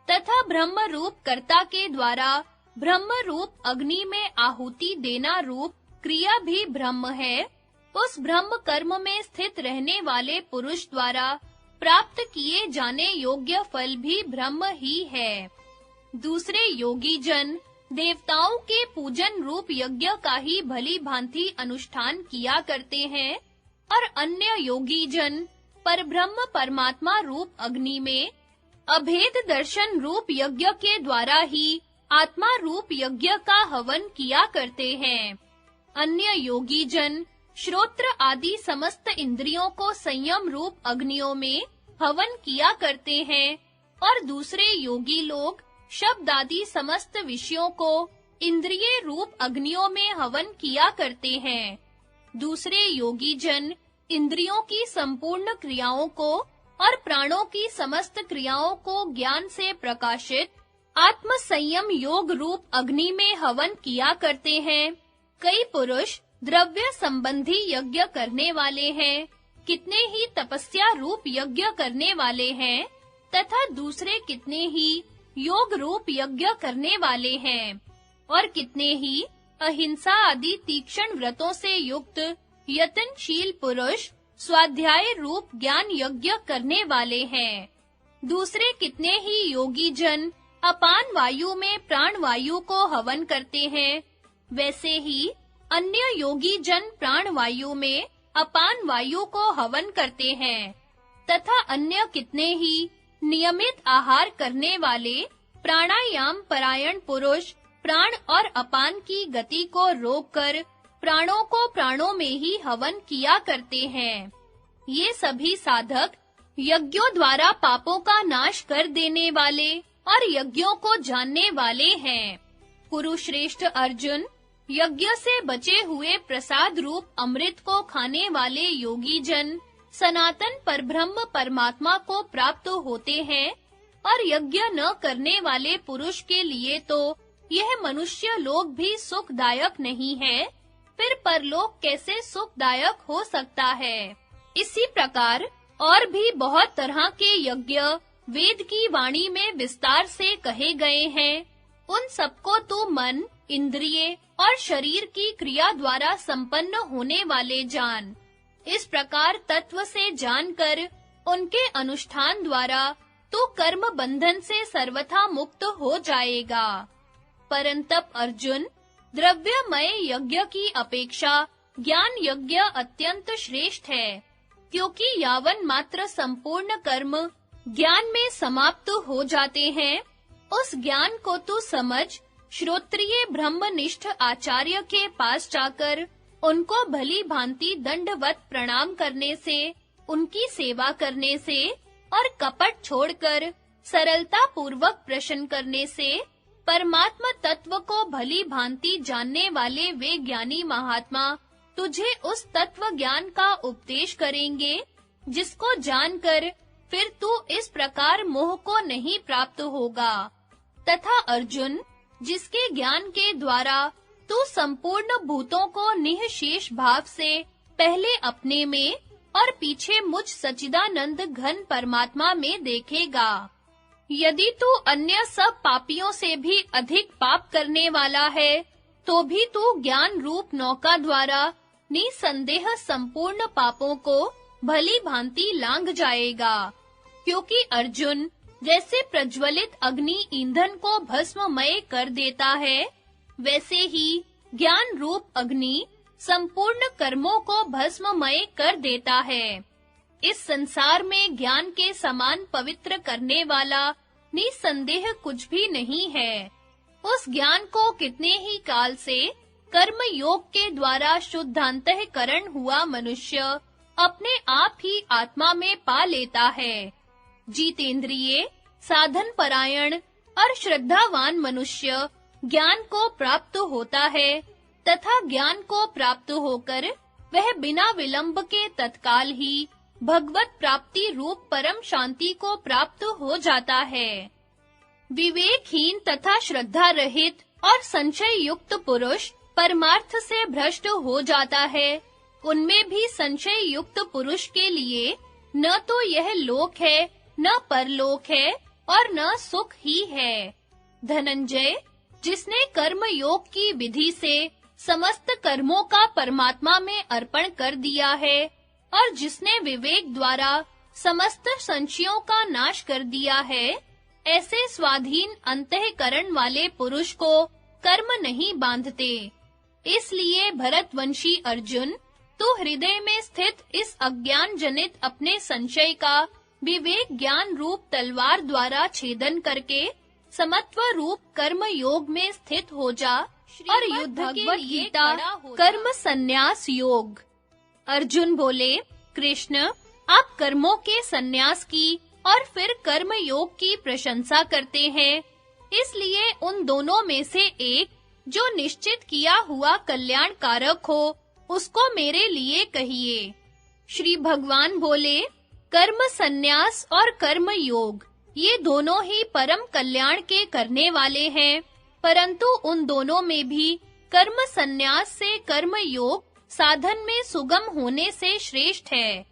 तथा ब्रह्म रूप कर्ता के द्वारा ब्रह्म रूप अग्नि में आहुति देना रूप क्रिया भी ब्रह्म है, उस ब्रह्म कर्म में स्थित रहने वाले पुरुष द्वारा प्राप्त किए जाने योग्य फल भी ब्रह्म ही है। दूसरे योगी जन देवताओं के पूजन रूप यज्ञ का ही भली भांति अनुष्ठान किया करते हैं और अन्य योगी जन परब्रह्म परमात्मा रूप अग्नि में अभेद दर्शन रूप यज्ञ के द्वारा ही आत्मा रूप यज्ञ का हवन किया करते हैं। अन्य योगी जन श्रोत्र आदि समस्त इंद्रियों को संयम रूप अग्नियों में हवन किया करते हैं और दूसरे योगी लोग शब्द आदि समस्त विषयों को इंद्रिय रूप अग्नियों में हवन किया करते हैं। दूसरे योगी जन इंद्रियों की संपूर्ण क्रियाओं को और प्राणों की समस्त क्रियाओं को ज्ञान से प्रकाशित आत्म संयम योग रूप अग्नि में हवन किया करते हैं। कई पुरुष द्रव्य संबंधी यज्ञ करने वाले हैं, कितने ही तपस्या रूप यज्ञ करने वाले हैं तथा दूसरे कितने ही योग रूप यज्ञ करने वाले हैं और कितने ही अहिंसा आदि तीक्ष्ण व्रतों से युक्त यत्नशील पुरुष स्वाध्याय रूप ज्ञान यज्ञ करने वाले हैं। दूसरे कितने ही योगी जन अपान वायु में प्राण वायु को हवन करते हैं, वैसे ही अन्य योगी जन प्राण वायु में अपान वायु को हवन करते हैं तथा अन्य कितने ही नियमित आहार करने वाले प्राणायाम परायण पुरुष प्राण और अपान की गति को रोककर प्राणों को प्राणों में ही हवन किया करते हैं। ये सभी साधक यज्ञों द्वारा पापों का नाश कर देने वाले और यज्ञों को जानने वाले हैं। कुरुश्रेष्ठ अर्जुन, यज्ञ से बचे हुए प्रसाद रूप अमृत को खाने वाले योगी जन सनातन परब्रह्म परमात्मा को प्राप्त होते हैं और यज्ञ न करने वाले पुरुष के लिए तो यह मनुष्य लोक भी सुखदायक नहीं है, फिर परलोक कैसे सुखदायक हो सकता है। इसी प्रकार और भी बहुत तरह के यज्ञ वेद की वाणी में विस्तार से कहे गए हैं। उन सबको तू मन, इंद्रिय और शरीर की क्रिया द्वारा संपन्न होने वाले जान। इस प्रकार तत्व से जानकर उनके अनुष्ठान द्वारा तू कर्म बंधन से सर्वथा मुक्त हो जाएगा। परंतप अर्जुन, द्रव्यमय यज्ञ की अपेक्षा ज्ञान यज्ञ अत्यंत श्रेष्ठ है, क्योंकि यावन मात्र संपूर्ण कर्म ज्ञान में समाप्त हो जाते हैं, उस ज्ञान को तू समझ श्रोत्रिय ब्रह्मनिष्ठ आचार्य के पास जाकर उनको भली भांति दंडवत प्रणाम करने से, उनकी सेवा करने से और कपट छोड़कर सरलता पूर्वक प्रश्न करने से परमात्मा तत्व को भली भांति जानने वाले वे ज्ञानी महात्मा तुझे उस तत्व ज्ञान का उपदेश करेंगे जिसको जानकर फिर तू इस प्रकार मोह को नहीं प्राप्त होगा। तथा अर्जुन, जिसके ज्ञान के द्वारा तू संपूर्ण भूतों को निःशेष भाव से पहले अपने में और पीछे मुझ सच्चिदानंद घन परमात्मा में देखेगा। यदि तू अन्य सब पापियों से भी अधिक पाप करने वाला है, तो भी तू ज्ञान रूप नौका द्वारा निसंदेह संपूर्ण पापों को भली भांति लांघ जाएगा। क्योंकि अर्जुन, जैसे प्रज्वलित अग्नि ईंधन को भस्ममय कर देता है, वैसे ही ज्ञान रूप अग्नि संपूर्ण कर्मों को भस्ममय कर देता है। इस संसार में ज्ञान के समान पवित्र करने वाला निसंदेह कुछ भी नहीं है। उस ज्ञान को कितने ही काल से कर्म योग के द्वारा शुद्धांतःकरण हुआ मनुष्य अपने आप ही आत्मा में पा लेता है। जितेंद्रिय, साधन परायण और श्रद्धावान मनुष्य ज्ञान को प्राप्त होता है तथा ज्ञान को प्राप्त होकर वह बिना विलंब के तत्काल ही भगवत प्राप्ति रूप परम शांति को प्राप्त हो जाता है। विवेकहीन तथा श्रद्धा रहित और संशय युक्त पुरुष परमार्थ से भ्रष्ट हो जाता है। उनमें भी संशय युक्त पुरुष के लिए न तो यह लोक है, न परलोक है और न सुख ही है। धनंजय, जिसने कर्म योग की विधि से समस्त कर्मों का परमात्मा में अर्पण कर दिया है और जिसने विवेक द्वारा समस्त संशयों का नाश कर दिया है, ऐसे स्वाधीन अंतःकरण वाले पुरुष को कर्म नहीं बांधते। इसलिए भरतवंशी अर्जुन, तू हृदय में स्थित इस अज्ञान जनित अपने संशय का विवेक ज्ञान रूप तलवार द्वारा छेदन करके समत्व रूप कर्म योग में स्थित हो जा और युद्ध के लिए कर्म संन्यास योग। अर्जुन बोले, कृष्ण, आप कर्मों के संन्यास की और फिर कर्म योग की प्रशंसा करते हैं, इसलिए उन दोनों में से एक जो निश्चित किया हुआ कल्याण कारक हो, उसको मेरे लिए कहिए। श्री भगवान बोले, कर्म संन्यास और कर्म योग ये दोनों ही परम कल्याण के करने वाले हैं, परंतु उन दोनों में भी कर्म संन्यास से कर्म योग साधन में सुगम होने से श्रेष्ठ है।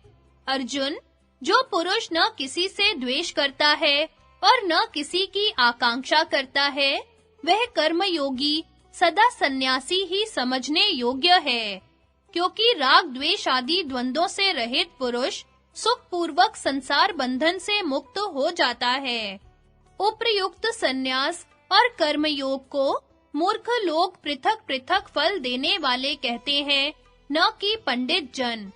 अर्जुन, जो पुरुष न किसी से द्वेष करता है और न किसी की आकांक्षा करता है, वह कर्मयोगी सदा सन्यासी ही समझने योग्य है, क्योंकि राग द्वेष आदि द्वंद्वों से रहित पुरुष सुख पूर्वक संसार बंधन से मुक्त हो जाता है। उपर्युक्त सन्यास और कर्मयोग को मूर्ख लोग पृथक-पृथक फल देने वाले कहते हैं, न कि पंडित जन,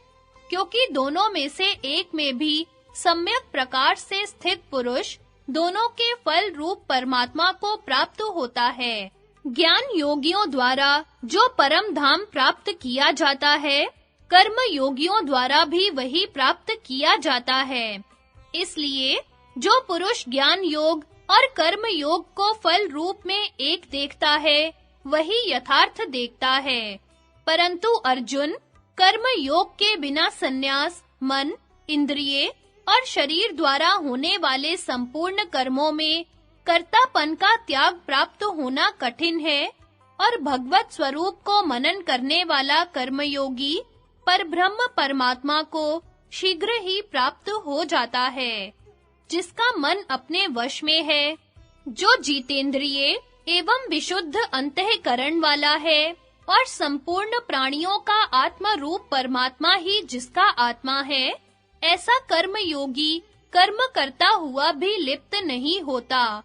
क्योंकि दोनों में से एक में भी सम्यक प्रकार से स्थित पुरुष दोनों के फल रूप परमात्मा को प्राप्त होता है। ज्ञान योगियों द्वारा जो परम धाम प्राप्त किया जाता है, कर्म योगियों द्वारा भी वही प्राप्त किया जाता है। इसलिए जो पुरुष ज्ञान योग और कर्म योग को फल रूप में एक देखता है, वही यथार्थ देखता है। परंतु अर्जुन, कर्म योग के बिना संन्यास, मन, इंद्रिय और शरीर द्वारा होने वाले संपूर्ण कर्मों में कर्तापन का त्याग प्राप्त होना कठिन है और भगवत स्वरूप को मनन करने वाला कर्मयोगी परब्रह्म परमात्मा को शीघ्र ही प्राप्त हो जाता है। जिसका मन अपने वश में है, जो जितेंद्रिय एवं विशुद्ध अंतःकरण वाला है और संपूर्ण प्राणियों का आत्मा रूप परमात्मा ही जिसका आत्मा है, ऐसा कर्मयोगी कर्म करता हुआ भी लिप्त नहीं होता।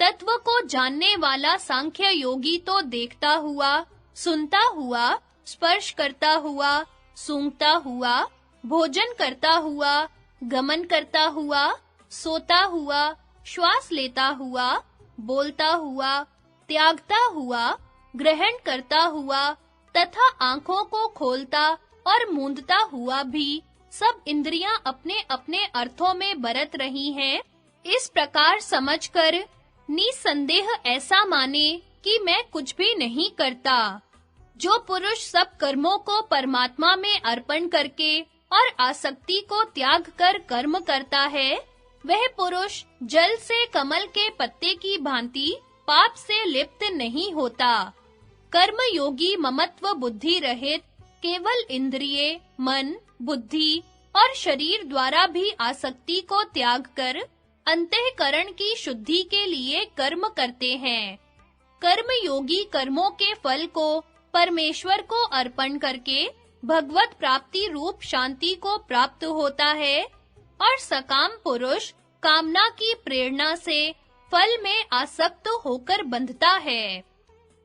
तत्व को जानने वाला सांख्य योगी तो देखता हुआ, सुनता हुआ, स्पर्श करता हुआ, सूंघता हुआ, भोजन करता हुआ, गमन करता हुआ, सोता हुआ, श्वास लेता हुआ, बोलता हुआ, त्यागता हुआ, ग्रहण करता हुआ तथा आंखों को खोलता और मूंदता हुआ भी सब इंद्रियां अपने-अपने अर्थों में बरत रही हैं। इस प्रकार समझकर निसंदेह ऐसा माने कि मैं कुछ भी नहीं करता। जो पुरुष सब कर्मों को परमात्मा में अर्पण करके और आसक्ति को त्याग कर कर्म करता है, वह पुरुष जल से कमल के पत्ते की भांति पाप से लिप्त नहीं होता। कर्म योगी ममत्व बुद्धि रहित केवल इंद्रिय, मन, बुद्धि और शरीर द्वारा भी आसक्ति को त्याग कर अंतःकरण की शुद्धि के लिए कर्म करते हैं। कर्म योगी कर्मों के फल को परमेश्वर को अर्पण करके भगवत प्राप्ति रूप शांति को प्राप्त होता है और सकाम पुरुष कामना की प्रेरणा से फल में आसक्त होकर बंधता है।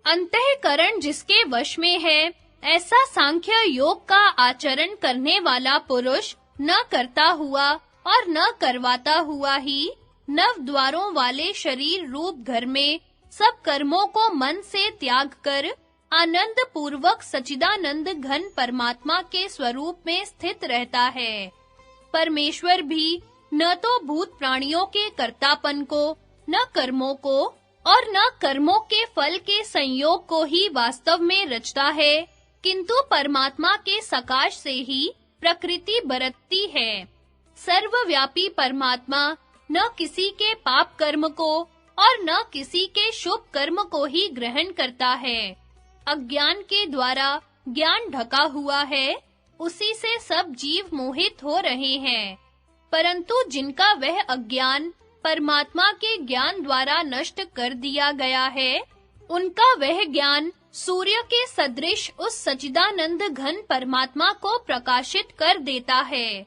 अंतःकरण जिसके वश में है, ऐसा सांख्य योग का आचरण करने वाला पुरुष न करता हुआ और न करवाता हुआ ही नव द्वारों वाले शरीर रूप घर में सब कर्मों को मन से त्याग कर आनंद पूर्वक सच्चिदानंद घन परमात्मा के स्वरूप में स्थित रहता है। परमेश्वर भी न तो भूत प्राणियों के कर्तापन को, न कर्मों को और न कर्मों के फल के संयोग को ही वास्तव में रचता है, किंतु परमात्मा के सकाश से ही प्रकृति बरतती है। सर्वव्यापी परमात्मा न किसी के पाप कर्म को और न किसी के शुभ कर्म को ही ग्रहण करता है। अज्ञान के द्वारा ज्ञान ढका हुआ है, उसी से सब जीव मोहित हो रहे हैं। परंतु जिनका वह अज्ञान परमात्मा के ज्ञान द्वारा नष्ट कर दिया गया है, उनका वह ज्ञान सूर्य के सदृश उस सच्चिदानंद घन परमात्मा को प्रकाशित कर देता है।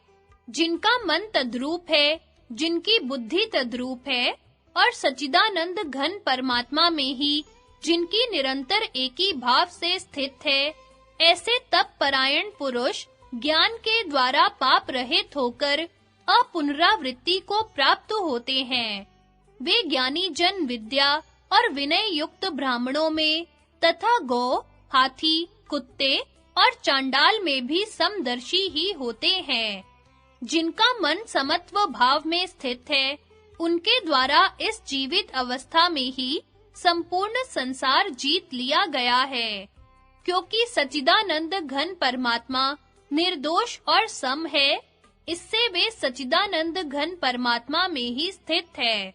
जिनका मन तद्रूप है, जिनकी बुद्धि तद्रूप है और सच्चिदानंद घन परमात्मा में ही जिनकी निरंतर एक ही भाव से स्थित है, ऐसे तप परायण पुरुष ज्ञान के द्वारा पाप रहित होकर अपुनरावृत्ति को प्राप्त होते हैं। वे ज्ञानी जन विद्या और विनय युक्त ब्राह्मणों में तथा गौ, हाथी, कुत्ते और चांडाल में भी समदर्शी ही होते हैं। जिनका मन समत्व भाव में स्थित है, उनके द्वारा इस जीवित अवस्था में ही संपूर्ण संसार जीत लिया गया है, क्योंकि सच्चिदानंद घन परमात्मा निर्दोष और सम है। इससे वे सच्चिदानंद घन परमात्मा में ही स्थित है।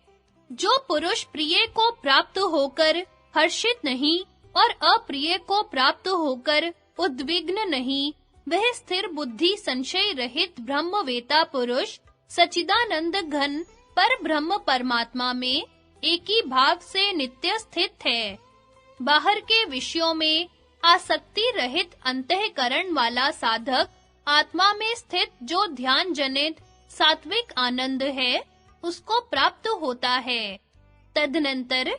जो पुरुष प्रिय को प्राप्त होकर हर्षित नहीं और अप्रिय को प्राप्त होकर उद्विग्न नहीं, वह स्थिर बुद्धि संशय रहित ब्रह्मवेता पुरुष सच्चिदानंद घन पर ब्रह्म परमात्मा में एक ही भाव से नित्य स्थित है। बाहर के विषयों में आसक्ति रहित अंतःकरण वाला साधक आत्मा में स्थित जो ध्यान जनित सात्विक आनंद है, उसको प्राप्त होता है। तदनंतर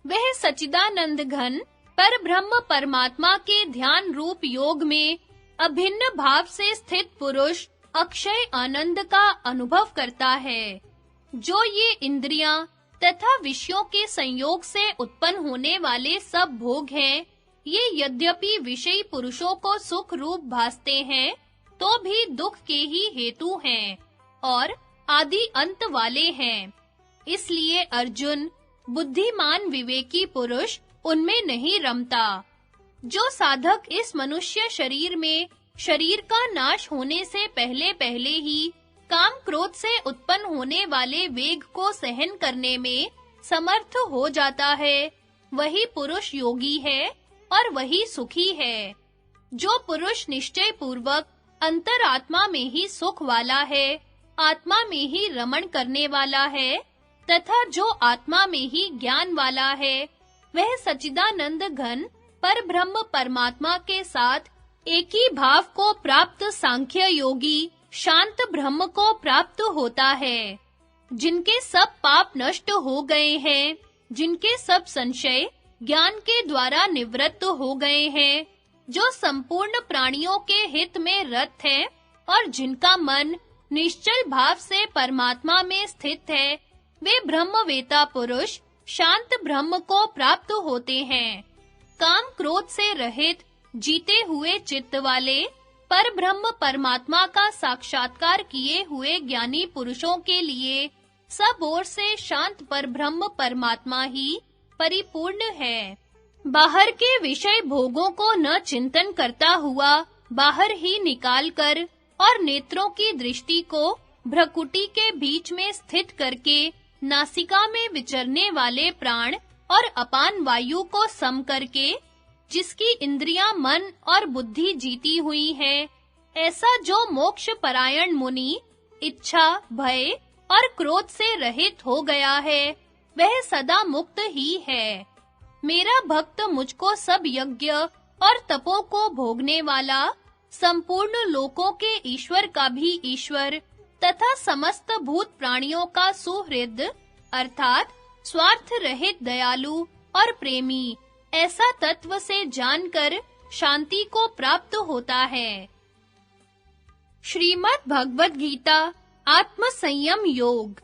वह सच्चिदानंद घन पर ब्रह्म परमात्मा के ध्यान रूप योग में अभिन्न भाव से स्थित पुरुष अक्षय आनंद का अनुभव करता है। जो ये इंद्रियां तथा विषयों के संयोग से उत्पन्न होने वाले सब भोग हैं, ये यद्यपि विषयी पुरुषों को सुख रूप भासते हैं, तो भी दुख के ही हेतु हैं और आदि अंत वाले हैं। इसलिए अर्जुन, बुद्धिमान विवेकी पुरुष उनमें नहीं रमता। जो साधक इस मनुष्य शरीर में शरीर का नाश होने से पहले ही काम क्रोध से उत्पन्न होने वाले वेग को सहन करने में समर्थ हो जाता है, वही पुरुष योगी है और वही सुखी है। जो पुरुष निश्चय पूर्वक अंतरात्मा में ही सुख वाला है, आत्मा में ही रमण करने वाला है तथा जो आत्मा में ही ज्ञान वाला है, वह सच्चिदानंद घन पर ब्रह्म परमात्मा के साथ एक ही भाव को प्राप्त सांख्य योगी शांत ब्रह्म को प्राप्त होता है। जिनके सब पाप नष्ट हो गए हैं, जिनके सब संशय ज्ञान के द्वारा निवृत्त हो गए हैं, जो संपूर्ण प्राणियों के हित में रत है और जिनका मन निश्चल भाव से परमात्मा में स्थित है, वे ब्रह्मवेता पुरुष शांत ब्रह्म को प्राप्त होते हैं। काम क्रोध से रहित जीते हुए चित्त वाले पर ब्रह्म परमात्मा का साक्षात्कार किए हुए ज्ञानी पुरुषों के लिए सब ओर से शांत पर ब्रह्म परमात्मा ही परिपूर्ण है। बाहर के विषय भोगों को न चिंतन करता हुआ बाहर ही निकालकर और नेत्रों की दृष्टि को भ्रकुटी के बीच में स्थित करके नासिका में विचरने वाले प्राण और अपान वायु को सम करके जिसकी इंद्रियां मन और बुद्धि जीती हुई है, ऐसा जो मोक्ष परायण मुनि इच्छा, भय और क्रोध से रहित हो गया है, वह सदा मुक्त ही है। मेरा भक्त मुझको सब यज्ञ और तपों को भोगने वाला, संपूर्ण लोकों के ईश्वर का भी ईश्वर तथा समस्त भूत प्राणियों का सुहृद अर्थात स्वार्थ रहित दयालु और प्रेमी, ऐसा तत्व से जानकर शांति को प्राप्त होता है। श्रीमद् भगवद गीता आत्म संयम योग।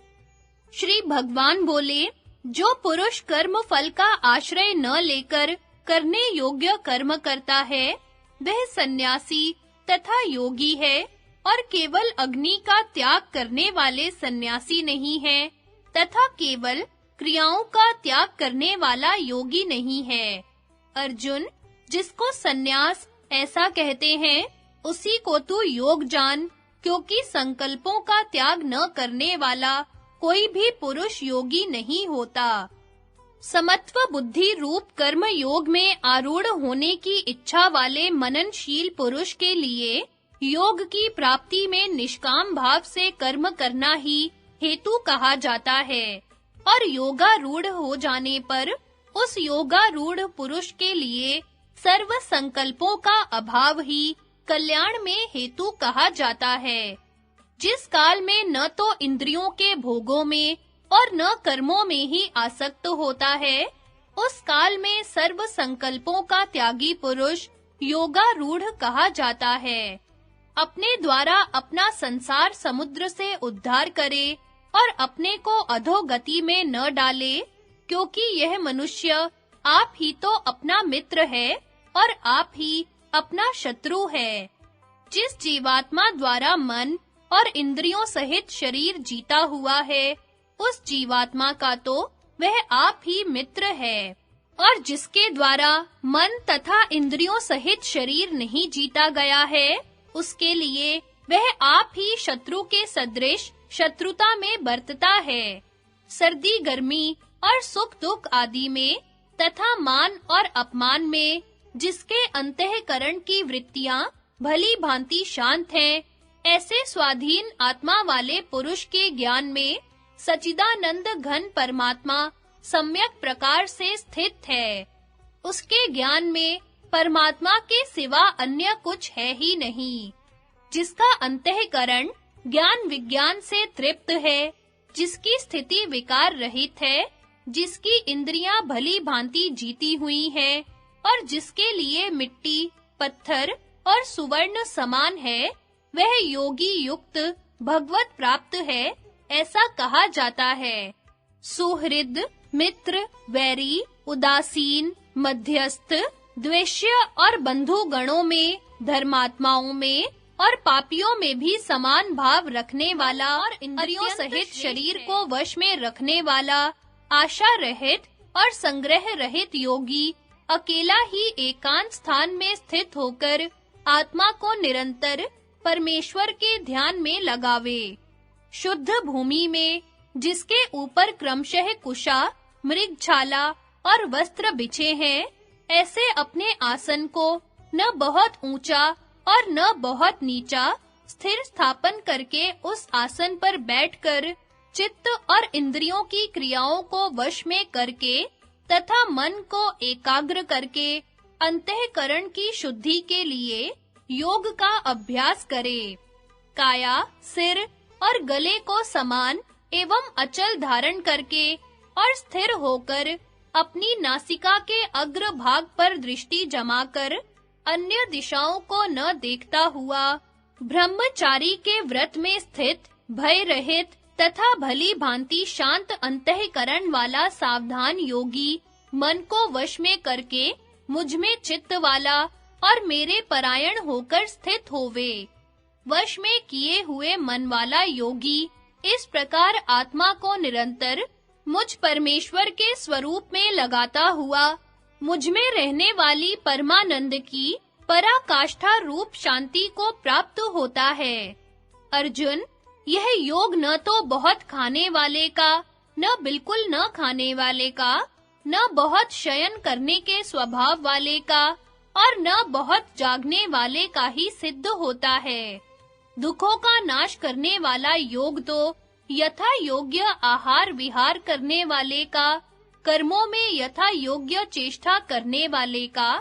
श्री भगवान बोले, जो पुरुष कर्म फल का आश्रय न लेकर करने योग्य कर्म करता है, वह सन्यासी तथा योगी है और केवल अग्नि का त्याग करने वाले सन्यासी नहीं है तथा केवल क्रियाओं का त्याग करने वाला योगी नहीं है। अर्जुन, जिसको सन्यास ऐसा कहते हैं, उसी को तू योग जान, क्योंकि संकल्पों का त्याग न करने वाला कोई भी पुरुष योगी नहीं होता। समत्व बुद्धि रूप कर्म योग में आरूढ़ होने की इच्छा वाले मननशील पुरुष के लिए योग की प्राप्ति में निष्काम भाव से कर्म करना ही हेतु कहा जाता है और योगारूढ़ हो जाने पर उस योगारूढ़ पुरुष के लिए सर्व संकल्पों का अभाव ही कल्याण में हेतु कहा जाता है। जिस काल में न तो इंद्रियों के भोगों में और न कर्मों में ही आसक्त होता है, उस काल में सर्व संकल्पों का त्यागी पुरुष योगारूढ़ कहा जाता है। अपने द्वारा अपना संसार समुद्र से उद्धार करे और अपने को अधोगति में न डाले, क्योंकि यह मनुष्य आप ही तो अपना मित्र है और आप ही अपना शत्रु है। जिस जीवात्मा द्वारा मन और इंद्रियों सहित शरीर जीता हुआ है, उस जीवात्मा का तो वह आप ही मित्र है, और जिसके द्वारा मन तथा इंद्रियों सहित शरीर नहीं जीता गया है, उसके लिए वह आप ही शत्रु के सदृश शत्रुता में बरतता है। सर्दी गर्मी और सुख दुख आदि में तथा मान और अपमान में जिसके अंतःकरण की वृत्तियां भली भांति शांत हैं, ऐसे स्वाधीन आत्मा वाले पुरुष के ज्ञान में सच्चिदानंद घन परमात्मा सम्यक प्रकार से स्थित है। उसके ज्ञान में परमात्मा के सिवा अन्य कुछ है ही नहीं। जिसका अंतःकरण ज्ञान विज्ञान से तृप्त है, जिसकी स्थिति विकार रहित है, जिसकी इंद्रियां भली भांति जीती हुई हैं और जिसके लिए मिट्टी, पत्थर और सुवर्ण समान है, वह योगी युक्त भगवत प्राप्त है, ऐसा कहा जाता है। सुहृद, मित्र, वैरी, उदासीन, मध्यस्थ, द्वेष्य और बंधु गणों में, धर्मात्माओं में और पापियों में भी समान भाव रखने वाला और इंद्रियों सहित शरीर को वश में रखने वाला, आशा रहित और संग्रह रहित योगी अकेला ही एकांत स्थान में स्थित होकर आत्मा को निरंतर परमेश्वर के ध्यान में लगावे। शुद्ध भूमि में जिसके ऊपर क्रमशः कुशा, मृगछाला और वस्त्र बिछे हैं, ऐसे अपने आसन को न बहुत ऊंचा और न बहुत नीचा स्थिर स्थापन करके उस आसन पर बैठकर चित्त और इंद्रियों की क्रियाओं को वश में करके तथा मन को एकाग्र करके अंतःकरण की शुद्धि के लिए योग का अभ्यास करे। काया, सिर और गले को समान एवं अचल धारण करके और स्थिर होकर अपनी नासिका के अग्र भाग पर दृष्टि जमाकर अन्य दिशाओं को न देखता हुआ ब्रह्मचारी के व्रत में स्थित भय रहित तथा भली भांति शांत अंतःकरण वाला सावधान योगी मन को वश में करके मुझ में चित्त वाला और मेरे परायण होकर स्थित होवे। वश में किए हुए मन वाला योगी इस प्रकार आत्मा को निरंतर मुझ परमेश्वर के स्वरूप में लगाता हुआ मुझ में रहने वाली परमानंद की पराकाष्ठा रूप शांति को प्राप्त होता है। अर्जुन, यह योग न तो बहुत खाने वाले का, न बिल्कुल न खाने वाले का, न बहुत शयन करने के स्वभाव वाले का और न बहुत जागने वाले का ही सिद्ध होता है। दुखों का नाश करने वाला योग तो यथा योग्य आहार विहार करने वाले का, कर्मों में यथा योग्य चेष्टा करने वाले का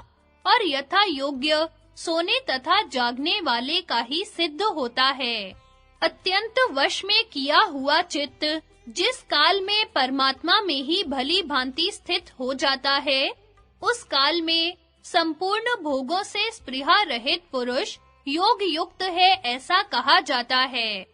और यथा योग्य सोने तथा जागने वाले का ही सिद्ध होता है। अत्यंत वश में किया हुआ चित्त जिस काल में परमात्मा में ही भली भांति स्थित हो जाता है, उस काल में संपूर्ण भोगों से स्पृहा रहित पुरुष योग युक्त है, ऐसा कहा जाता है।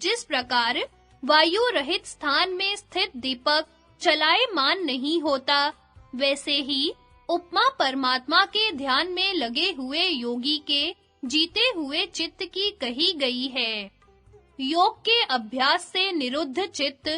जिस प्रकार वायु रहित स्थान में स्थित दीपक चलायमान नहीं होता, वैसे ही उपमा परमात्मा के ध्यान में लगे हुए योगी के जीते हुए चित्त की कही गई है। योग के अभ्यास से निरुद्ध चित्त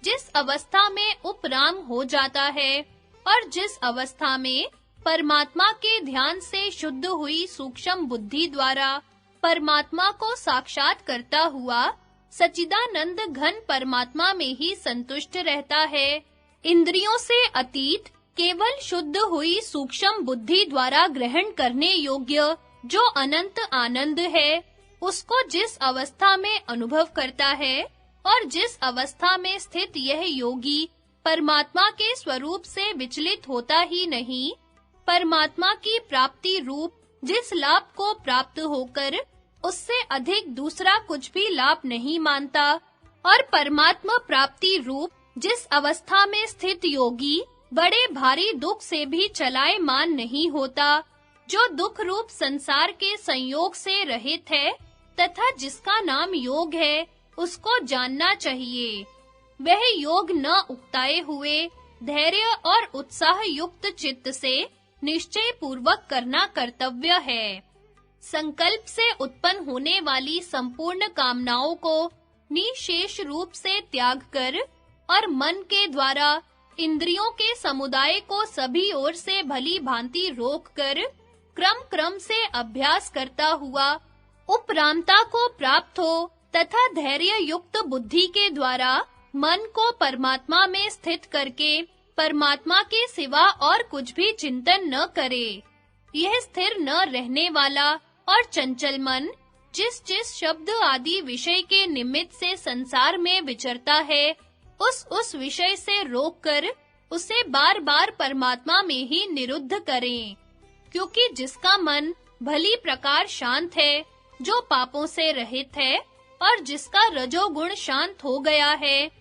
जिस अवस्था में उपराम हो जाता है और जिस अवस्था में परमात्मा के ध्यान से शुद्ध हुई सूक्ष्म बुद्धि द्वारा परमात्मा को साक्षात करता हुआ सच्चिदानंद घन परमात्मा में ही संतुष्ट रहता है, इंद्रियों से अतीत केवल शुद्ध हुई सूक्ष्म बुद्धि द्वारा ग्रहण करने योग्य जो अनंत आनंद है, उसको जिस अवस्था में अनुभव करता है और जिस अवस्था में स्थित यह योगी परमात्मा के स्वरूप से विचलित होता ही नहीं, परमात्मा की प्राप्ति रूप जिस लाभ को प्राप्त होकर उससे अधिक दूसरा कुछ भी लाभ नहीं मानता और परमात्मा प्राप्ति रूप जिस अवस्था में स्थित योगी बड़े भारी दुख से भी चलायमान नहीं होता, जो दुख रूप संसार के संयोग से रहित है तथा जिसका नाम योग है, उसको जानना चाहिए। वह योग न उक्ताए हुए धैर्य और उत्साह युक्त चित्त से निश्चय पूर्वक करना कर्तव्य है। संकल्प से उत्पन्न होने वाली संपूर्ण कामनाओं को निशेष रूप से त्याग कर और मन के द्वारा इंद्रियों के समुदाय को सभी ओर से भली भांति रोककर क्रम से अभ्यास करता हुआ उपरामता को प्राप्त हो तथा धैर्य युक्त बुद्धि के द्वारा मन को परमात्मा में स्थित करके परमात्मा के सिवा और कुछ भी चिंतन न करे। यह स्थिर न रहने वाला और चंचल मन जिस शब्द आदि विषय के निमित्त से संसार में विचरता है, उस विषय से रोककर उसे बार-बार परमात्मा में ही निरुद्ध करें। क्योंकि जिसका मन भली प्रकार शांत है, जो पापों से रहित है और जिसका रजोगुण शांत हो गया है,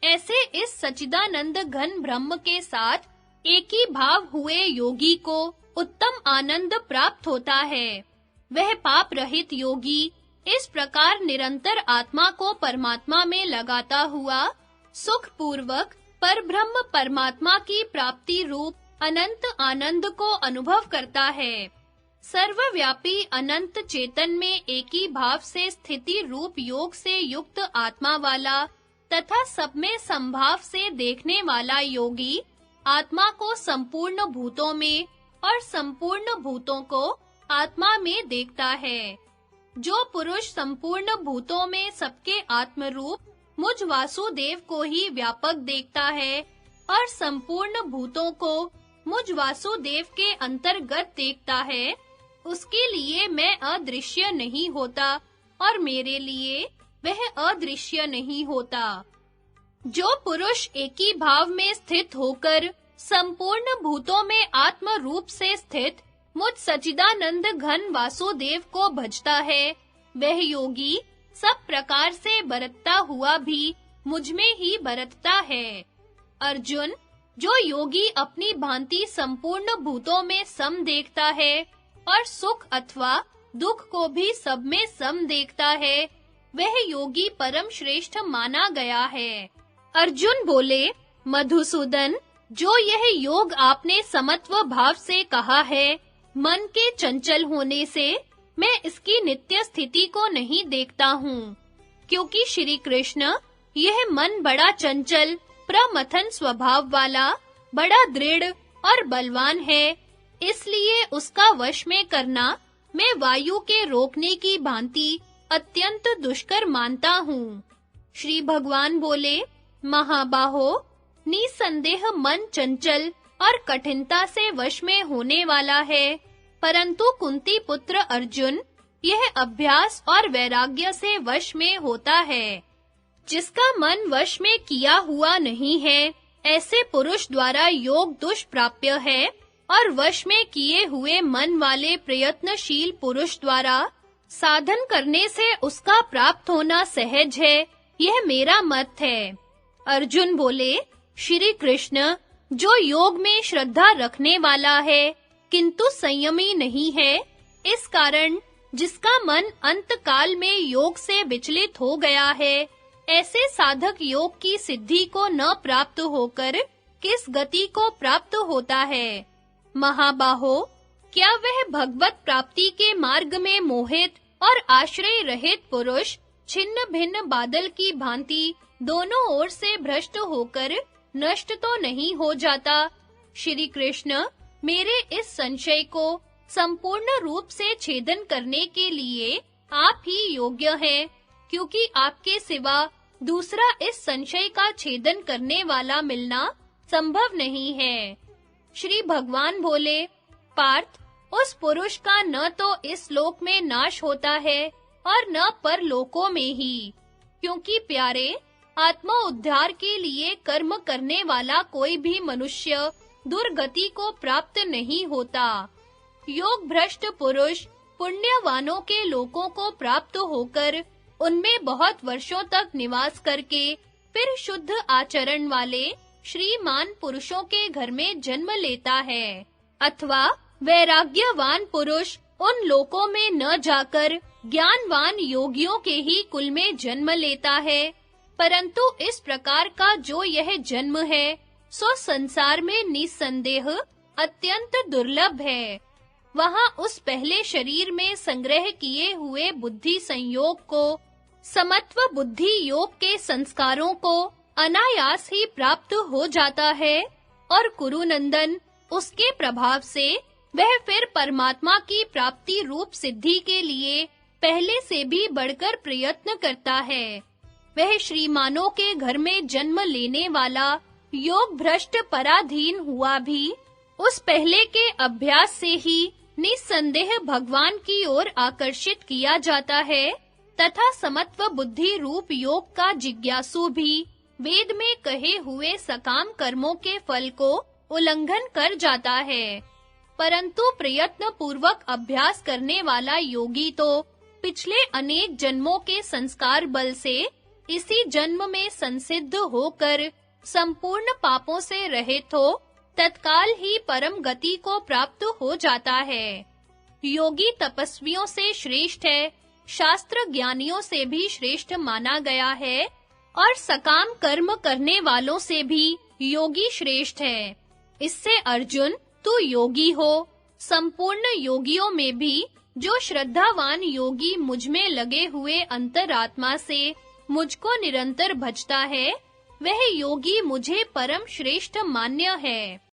ऐसे इस सच्चिदानंद घन ब्रह्म के साथ एक ही भाव हुए योगी को उत्तम आनंद प्राप्त होता है। वह पाप रहित योगी इस प्रकार निरंतर आत्मा को परमात्मा में लगाता हुआ सुख पूर्वक परब्रह्म परमात्मा की प्राप्ति रूप अनंत आनंद को अनुभव करता है। सर्वव्यापी अनंत चेतन में एक ही भाव से स्थिति रूप योग से युक्त आत्मा वाला तथा सब में संभाव से देखने वाला योगी आत्मा को संपूर्ण भूतों में और संपूर्ण भूतों को आत्मा में देखता है। जो पुरुष संपूर्ण भूतों में सबके आत्मरूप मुझ वासुदेव को ही व्यापक देखता है और संपूर्ण भूतों को मुझ वासुदेव के अंतर्गत देखता है, उसके लिए मैं अदृश्य नहीं होता और मेरे लिए वह अदृश्य नहीं होता। जो पुरुष एक ही भाव में स्थित होकर संपूर्ण भूतों में आत्म रूप से स्थित मुझ सच्चिदानंद घन वासुदेव को भजता है, वह योगी सब प्रकार से बरतता हुआ भी मुझ में ही बरतता है। अर्जुन, जो योगी अपनी भांति संपूर्ण भूतों में सम देखता है और सुख अथवा दुख को भी सब में सम देखता है, वह योगी परम श्रेष्ठ माना गया है। अर्जुन बोले, मधुसूदन, जो यह योग आपने समत्व भाव से कहा है, मन के चंचल होने से मैं इसकी नित्य स्थिति को नहीं देखता हूँ, क्योंकि श्री कृष्ण यह मन बड़ा चंचल प्रमथन स्वभाव वाला, बड़ा दृढ़ और बलवान है, इसलिए उसका वश में करना मैं वायु के रोकने की भांति अत्यंत दुष्कर मानता हूँ। श्री भगवान बोले, महाबाहो, निसंदेह मन चंचल और कठिनता से वश में होने वाला है, परंतु कुंती पुत्र अर्जुन यह अभ्यास और वैराग्य से वश में होता है। जिसका मन वश में किया हुआ नहीं है, ऐसे पुरुष द्वारा योग दुष्प्राप्य है, और वश में किए हुए मन वाले प्रयत्नशील पुरुष द्वारा साधन करने से उसका प्राप्त होना सहज है, यह मेरा मत है। अर्जुन बोले, श्री कृष्ण, जो योग में श्रद्धा रखने वाला है किंतु संयमी नहीं है, इस कारण जिसका मन अंत काल में योग से विचलित हो गया है, ऐसे साधक योग की सिद्धि को न प्राप्त होकर किस गति को प्राप्त होता है? महाबाहो, क्या वह भगवत प्राप्ति के मार्ग में मोहित और आश्रय रहित पुरुष छिन्न-भिन्न बादल की भांति दोनों ओर से भ्रष्ट होकर नष्ट तो नहीं हो जाता? श्री कृष्ण, मेरे इस संशय को संपूर्ण रूप से छेदन करने के लिए आप ही योग्य हैं, क्योंकि आपके सिवा दूसरा इस संशय का छेदन करने वाला मिलना संभव नहीं है। श्री भगवान बोले, पार्थ, उस पुरुष का न तो इस लोक में नाश होता है और न परलोकों में ही, क्योंकि प्यारे, आत्मा उद्धार के लिए कर्म करने वाला कोई भी मनुष्य दुर्गति को प्राप्त नहीं होता। योग भ्रष्ट पुरुष पुण्यवानों के लोकों को प्राप्त होकर उनमें बहुत वर्षों तक निवास करके फिर शुद्ध आचरण वाले श्रीमान पुरुषों के घर में जन्म लेता है, अथवा वैराग्यवान पुरुष उन लोकों में न जाकर ज्ञानवान योगियों के ही कुल में जन्म लेता है। परंतु इस प्रकार का जो यह जन्म है, सो संसार में निसंदेह अत्यंत दुर्लभ है। वहाँ उस पहले शरीर में संग्रह किए हुए बुद्धि संयोग को, समत्व बुद्धि योग के संस्कारों को अनायास ही प्राप्त हो जाता है, और कुरुनंदन, उसके प्रभाव से वह फिर परमात्मा की प्राप्ति रूप सिद्धि के लिए पहले से भी बढ़कर प्रयत्न करता है। वह श्रीमानों के घर में जन्म लेने वाला योग भ्रष्ट पराधीन हुआ भी उस पहले के अभ्यास से ही निसंदेह भगवान की ओर आकर्षित किया जाता है, तथा समत्व बुद्धि रूप योग का जिज्ञासु भी वेद में कहे हुए सकाम कर्मों के फल को उल्लंघन कर जाता है। परंतु प्रयत्न पूर्वक अभ्यास करने वाला योगी तो पिछले अनेक जन्मों के संस्कार बल से इसी जन्म में संसिद्ध होकर संपूर्ण पापों से रहित हो तत्काल ही परम गति को प्राप्त हो जाता है। योगी तपस्वियों से श्रेष्ठ है, शास्त्र ज्ञानियों से भी श्रेष्ठ माना गया है, और सकाम कर्म करने वालों से भी योगी श्रेष्ठ है। इससे अर्जुन, तू योगी हो। संपूर्ण योगियों में भी जो श्रद्धावान योगी मुझ में लगे हुए अंतरात्मा से मुझको निरंतर भजता है, वह योगी मुझे परम श्रेष्ठ मान्य है।